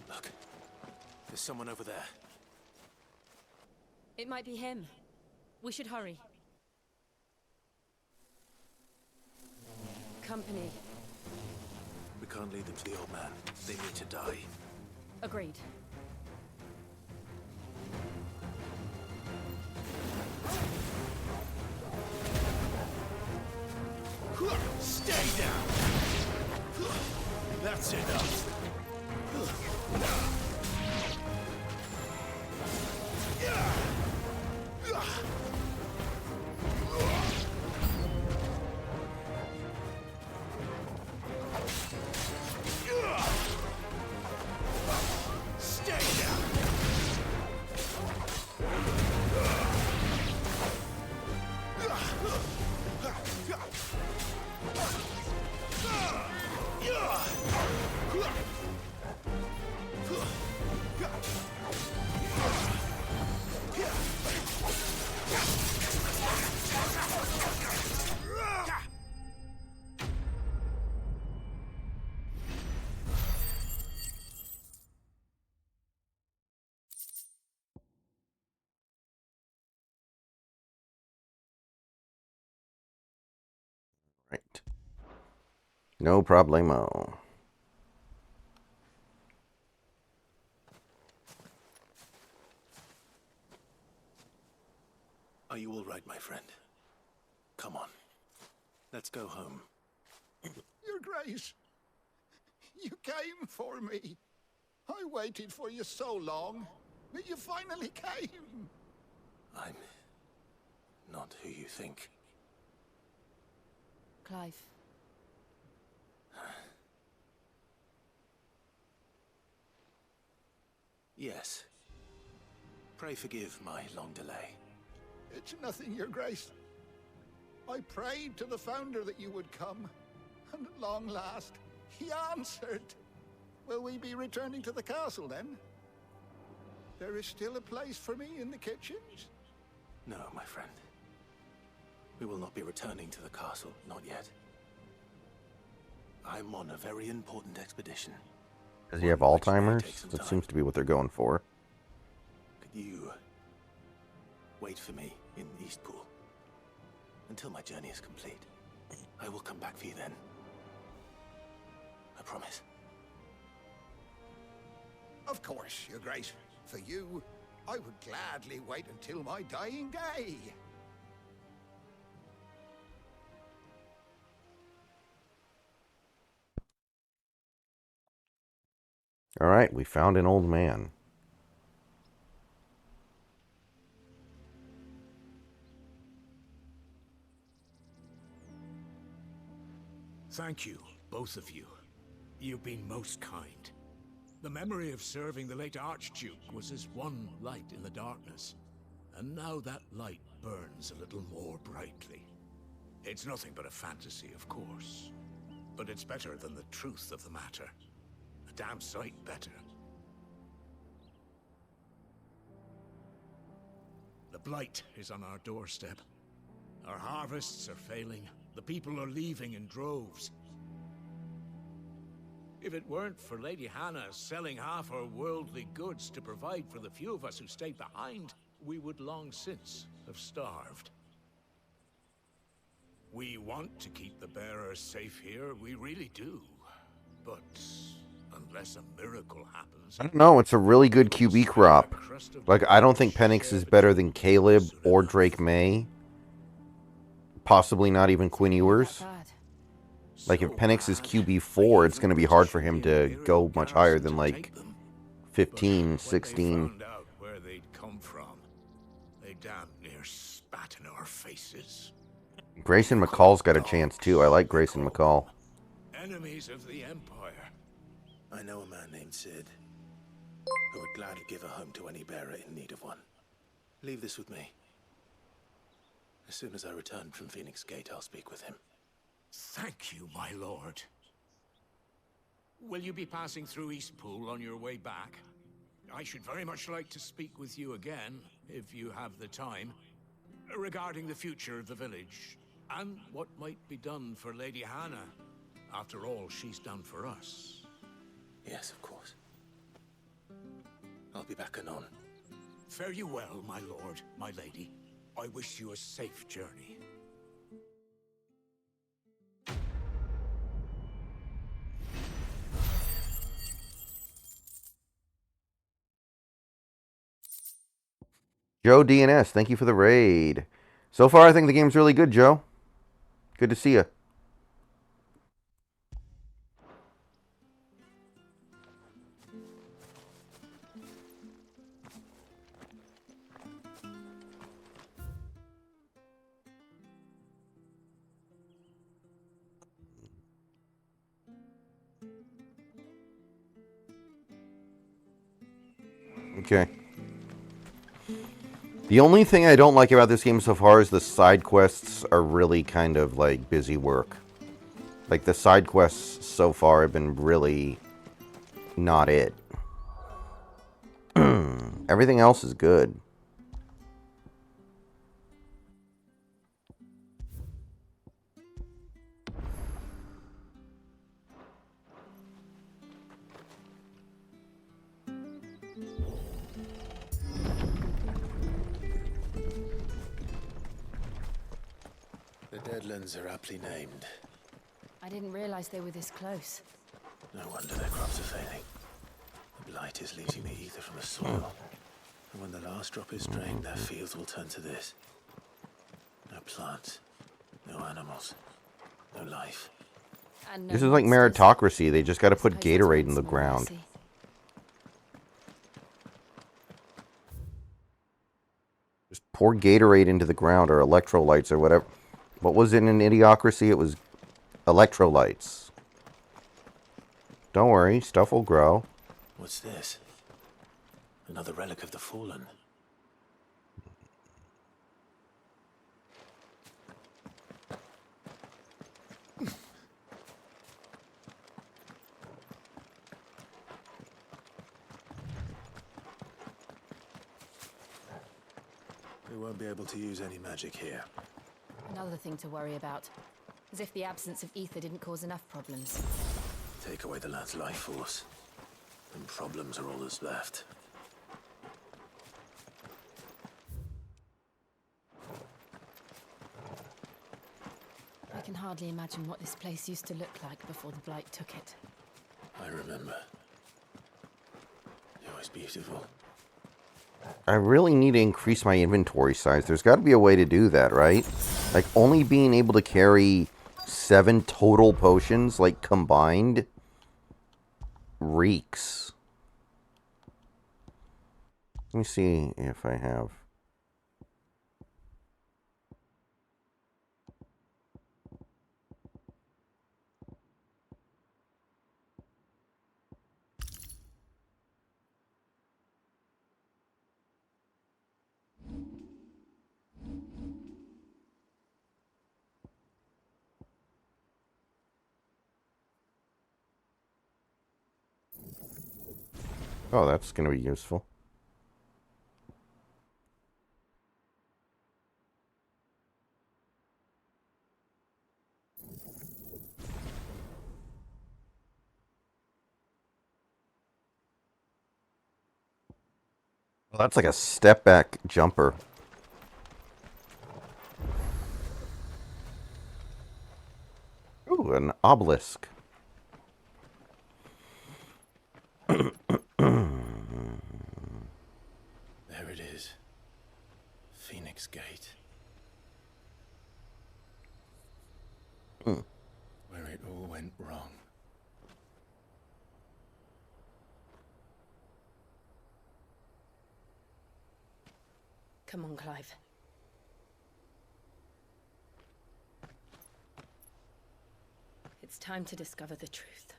Look, there's someone over there. It might be him. We should hurry. Company. We can't lead them to the old man. They need to die. Agreed. Stay down. That's enough. Stay down. Right. No problemo. Are you all right, my friend? Come on. Let's go home. Your Grace, you came for me. I waited for you so long, but you finally came. I'm not who you think. Clive. Yes. Pray forgive my long delay. It's nothing, Your Grace. I prayed to the Founder that you would come, and at long last, he answered. Will we be returning to the castle, then? There is still a place for me in the kitchens? No, my friend. We will not be returning to the castle, not yet. I'm on a very important expedition. Does he have Alzheimer's? That seems to be what they're going for. Could you wait for me in Eastpool until my journey is complete? I will come back for you then. I promise. Of course, Your Grace. For you, I would gladly wait until my dying day. All right, we found an old man. Thank you, both of you. You've been most kind. The memory of serving the late Archduke was as one light in the darkness, and now that light burns a little more brightly. It's nothing but a fantasy, of course, but it's better than the truth of the matter. A damn sight better. The blight is on our doorstep. Our harvests are failing. The people are leaving in droves. If it weren't for Lady Hannah selling half her worldly goods to provide for the few of us who stayed behind, we would long since have starved. We want to keep the bearers safe here, we really do. But unless a miracle happens... I don't know, it's a really good QB crop. Like, I don't think Penix is better than Caleb or Drake May. Possibly not even Quinn Ewers. Like, if Penix is QB4, it's going to be hard for him to go much higher than, like, 15, 16. Found out where they'd come from. They damn near spat in our faces. Grayson McCall's got a chance, too. I like Grayson McCall. Enemies of the Empire. I know a man named Sid who would gladly give a home to any bearer in need of one. Leave this with me. As soon as I return from Phoenix Gate, I'll speak with him. Thank you, my lord. Will you be passing through Eastpool on your way back? I should very much like to speak with you again, if you have the time, regarding the future of the village, and what might be done for Lady Hannah. After all, she's done for us. Yes, of course. I'll be back anon. Fare you well, my lord, my lady. I wish you a safe journey. Joe DNS, thank you for the raid. So far, I think the game's really good, Joe. Good to see you. Okay. The only thing I don't like about this game so far is the side quests are really kind of like busy work. Like the side quests so far have been really not it. Everything else is good. The Deadlands are aptly named. I didn't realize they were this close. No wonder their crops are failing. The blight is losing the ether from the soil. And when the last drop is drained, their fields will turn to this. No plants, no animals, no life. And no This is like monsters. meritocracy. They just got to put Suppose that's Gatorade in once the more ground. mercy. Just pour Gatorade into the ground or electrolytes or whatever. What was it in Idiocracy? It was electrolytes. Don't worry, stuff will grow. What's this? Another relic of the fallen. We won't be able to use any magic here. Another thing to worry about. As if the absence of ether didn't cause enough problems. Take away the lad's life force, and problems are all that's left. I can hardly imagine what this place used to look like before the Blight took it. I remember. It was beautiful. I really need to increase my inventory size. There's got to be a way to do that, right? Like, only being able to carry 7 total potions, like, combined, reeks. Let me see if I have... Oh, that's going to be useful. Well, that's like a step back jumper. Ooh, an obelisk. There it is. Phoenix Gate. Where it all went wrong. Come on, Clive. It's time to discover the truth.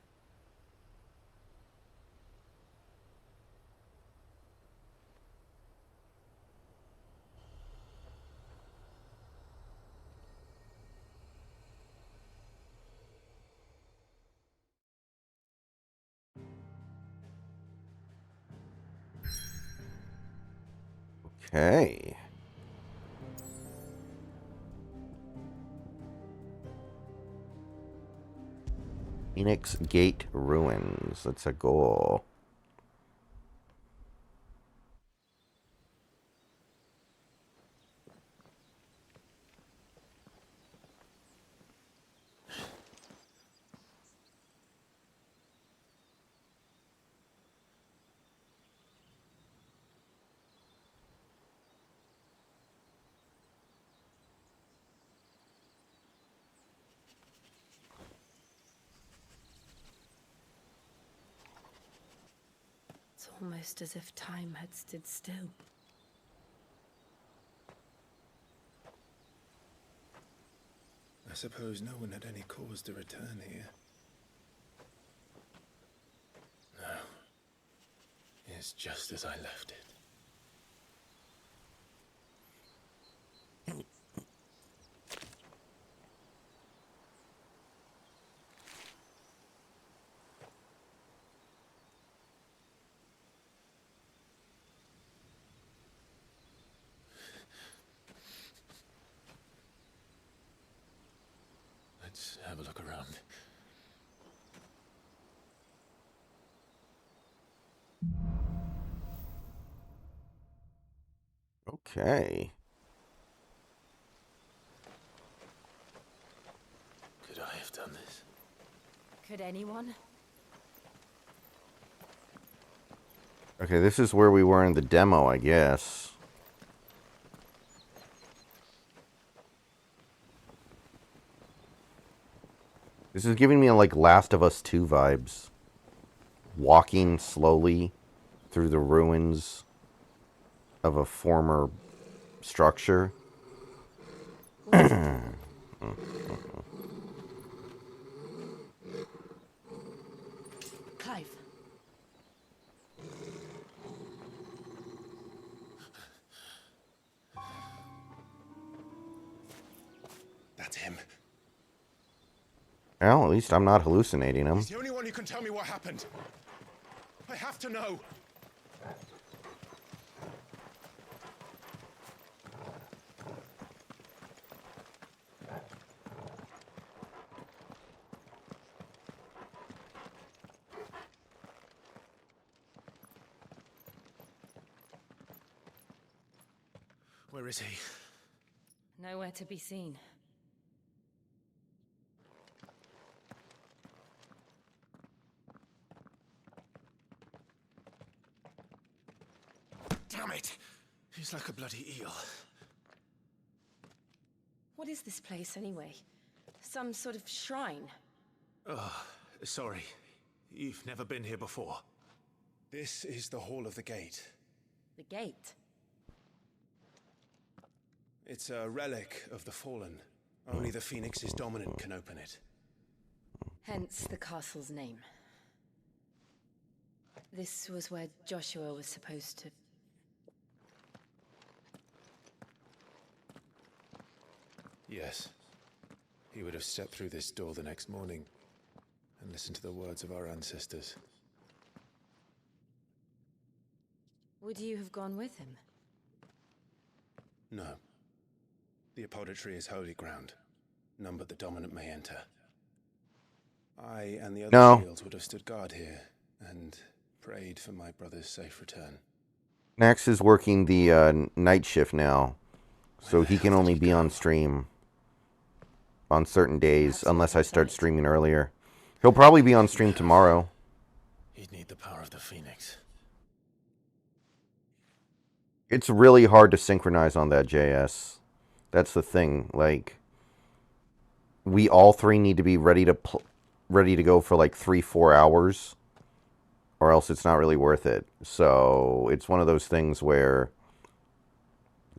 Okay. Phoenix Gate Ruins. That's a goal. It's almost as if time had stood still. I suppose no one had any cause to return here. No. is just as I left it. Let's have a look around. Okay. Could I have done this? Could anyone? Okay, this is where we were in the demo, I guess. This is giving me like Last of Us 2 vibes. Walking slowly through the ruins of a former structure. Clive. That's him. Well, at least I'm not hallucinating him. He's the only one who can tell me what happened. I have to know. Where is he? Nowhere to be seen. Damn it! He's like a bloody eel. What is this place, anyway? Some sort of shrine? Oh, sorry. You've never been here before. This is the Hall of the Gate. The gate? It's a relic of the Fallen. Only the Phoenix's dominant can open it. Hence the castle's name. This was where Joshua was supposed to... Yes. He would have stepped through this door the next morning and listened to the words of our ancestors. Would you have gone with him? No. The apodatory is holy ground. None but the dominant may enter. I and the other shields would have stood guard here and prayed for my brother's safe return. Max is working the night shift now, so he can only be on stream on certain days, unless I start streaming earlier. He'll probably be on stream tomorrow. He'd need the power of the Phoenix. It's really hard to synchronize on that, JS. That's the thing. Like, we all three need to be ready to go for like 3-4 hours, or else it's not really worth it. So it's one of those things where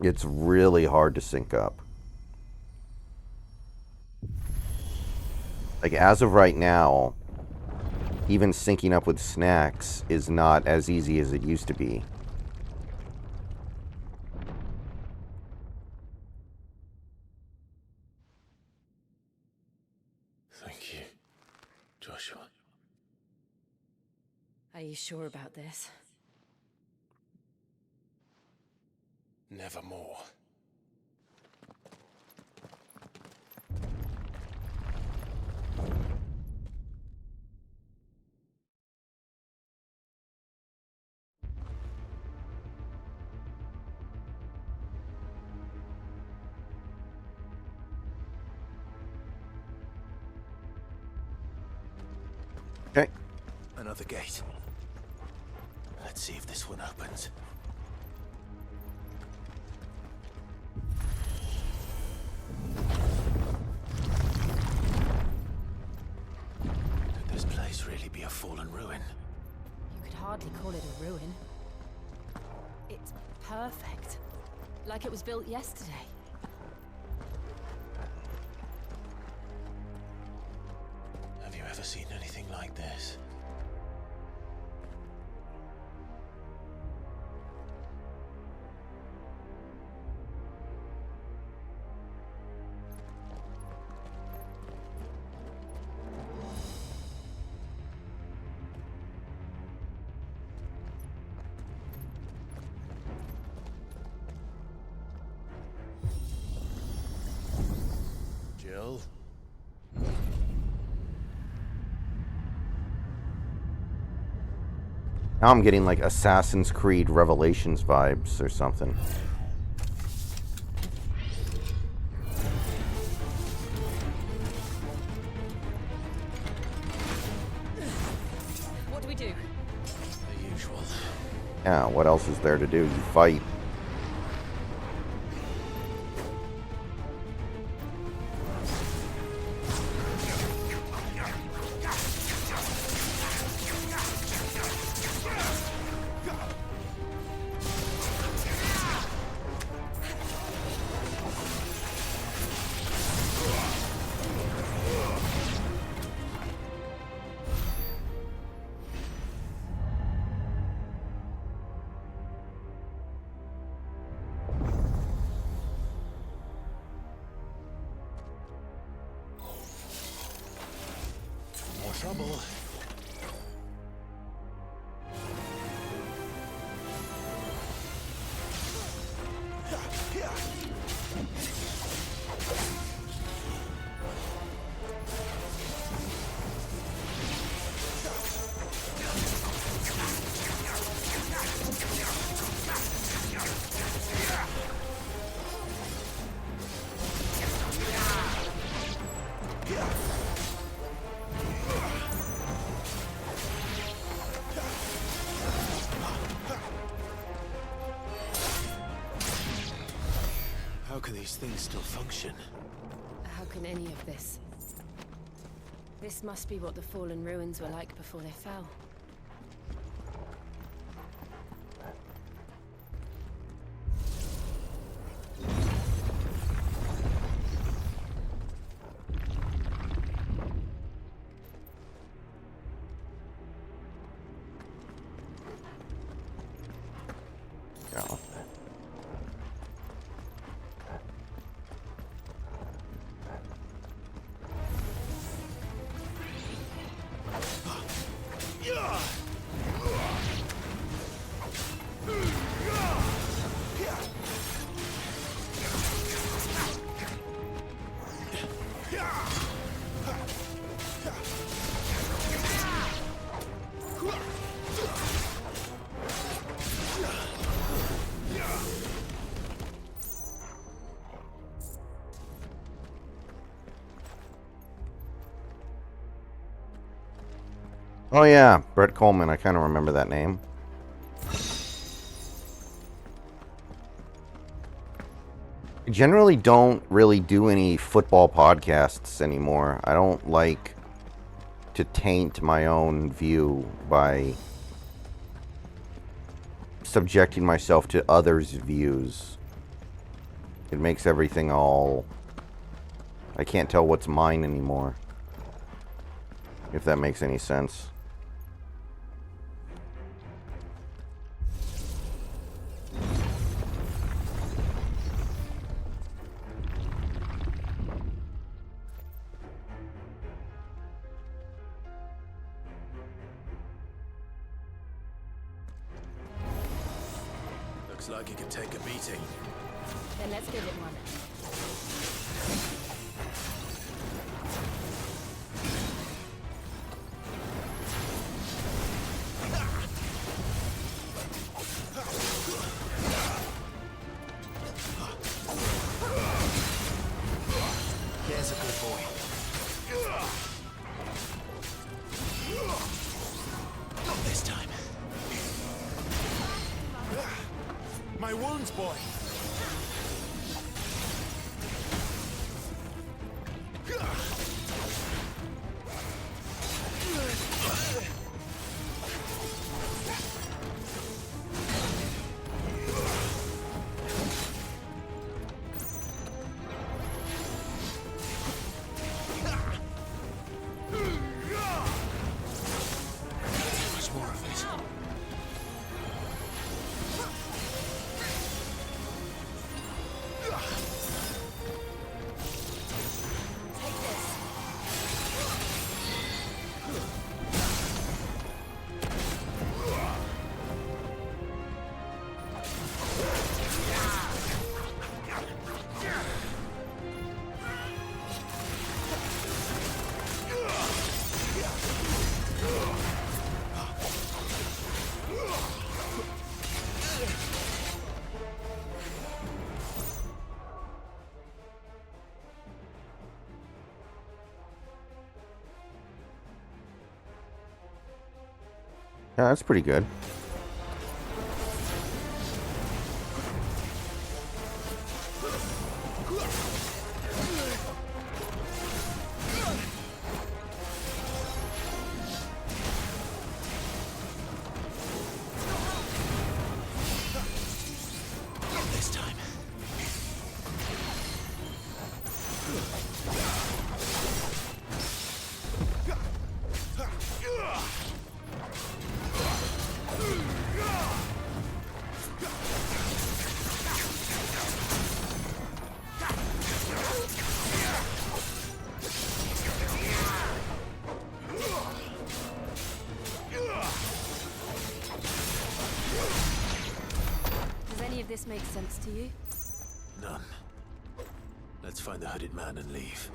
it's really hard to sync up. Like, as of right now, even syncing up with snacks is not as easy as it used to be. Thank you, Joshua. Are you sure about this? Nevermore. Okay. Another gate. Let's see if this one opens. Could this place really be a fallen ruin? You could hardly call it a ruin. It's perfect. Like it was built yesterday. Have you ever seen anything like this? Now I'm getting like Assassin's Creed Revelations vibes or something. What do we do? The usual. Yeah, what else is there to do? You fight. More trouble. How can these things still function? How can any of this? This must be what the fallen ruins were like before they fell. Yeah. Oh yeah, Brett Coleman. I kind of remember that name. I generally don't really do any football podcasts anymore. I don't like to taint my own view by subjecting myself to others' views. It makes everything all... I can't tell what's mine anymore. If that makes any sense. Looks like it could take a beating. Then let's give it one. There's a good boy. Not this time. My wounds, boy. Much more of it. Yeah, that's pretty good. This time. Does any of this make sense to you? None. Let's find the hooded man and leave.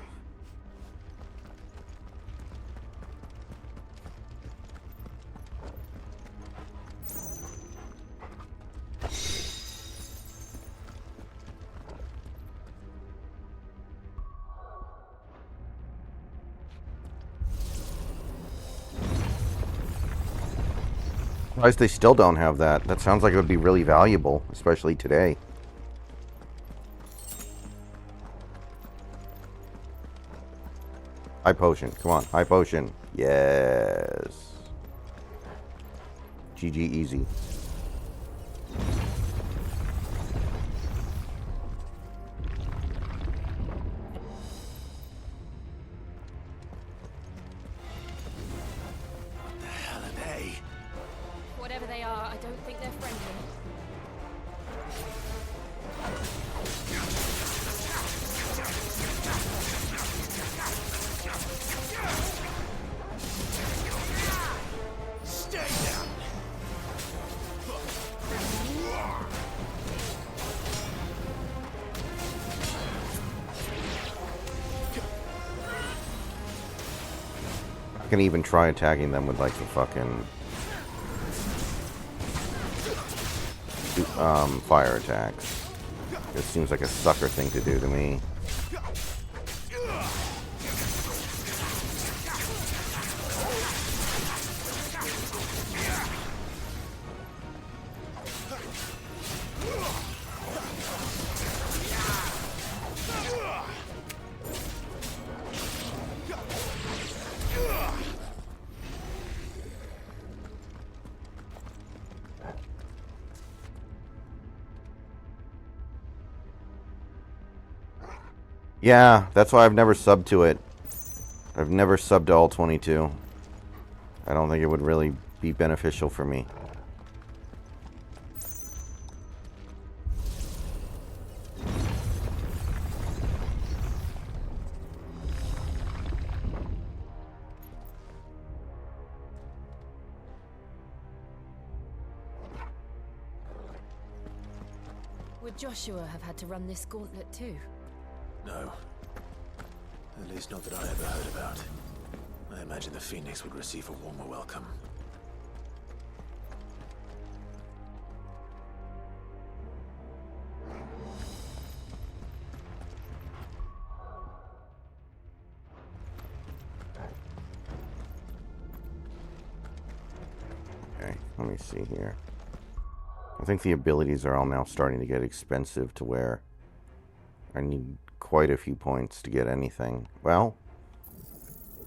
Surprised they still don't have that. That sounds like it would be really valuable, especially today. High potion. Come on. High potion. Yes. GG easy. What the hell are they? Whatever they are, I don't think they're friendly. Stay down! I can even try attacking them with like the fucking fire attacks. It seems like a sucker thing to do to me. Yeah, that's why I've never subbed to it. I've never subbed to all 22. I don't think it would really be beneficial for me. Would Joshua have had to run this gauntlet too? No. At least not that I ever heard about. I imagine the Phoenix would receive a warmer welcome. Okay, let me see here. I think the abilities are all now starting to get expensive to where I need quite a few points to get anything. Well,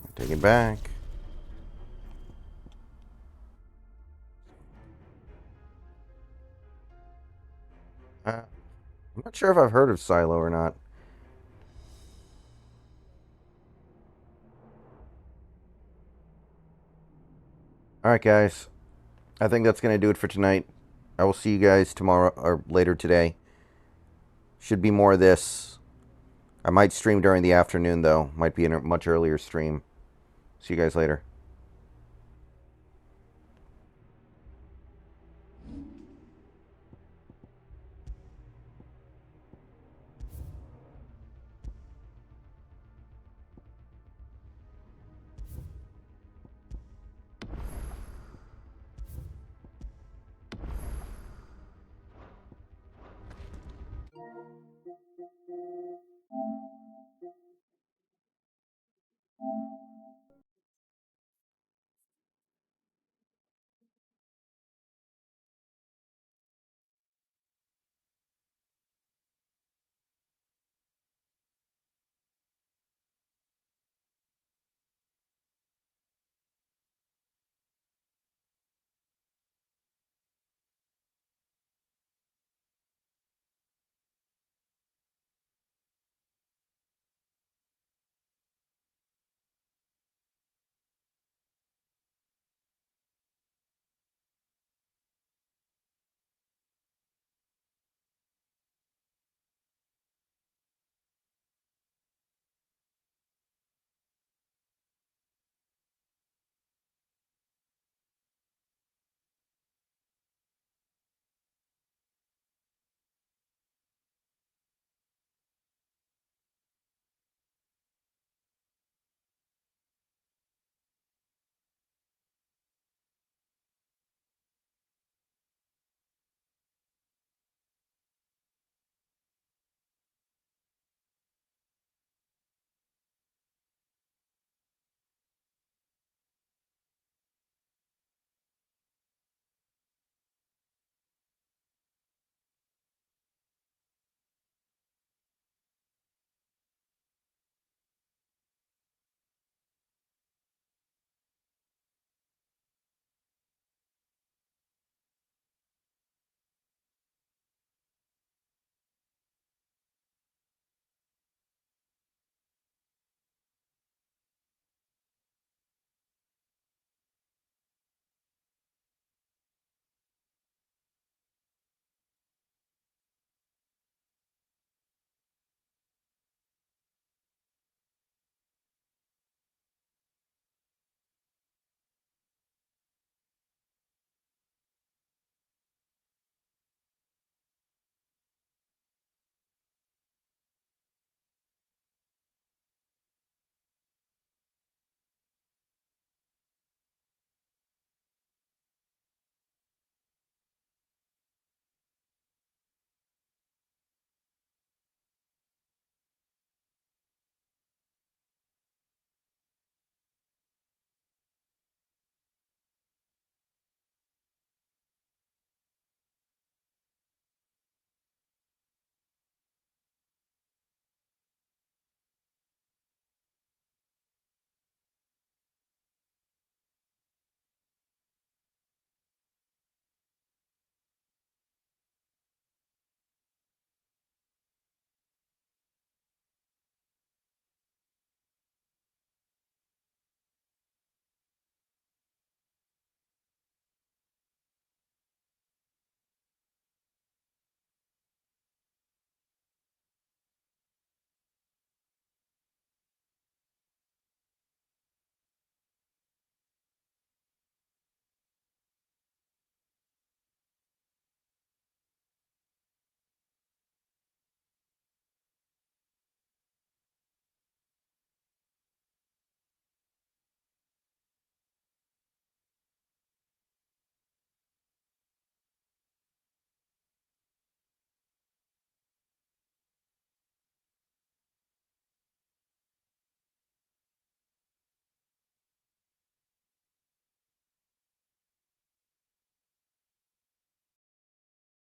I take it back. I'm not sure if I've heard of Silo or not. Alright guys, I think that's going to do it for tonight. I will see you guys tomorrow or later today. Should be more of this. I might stream during the afternoon though. Might be in a much earlier stream. See you guys later.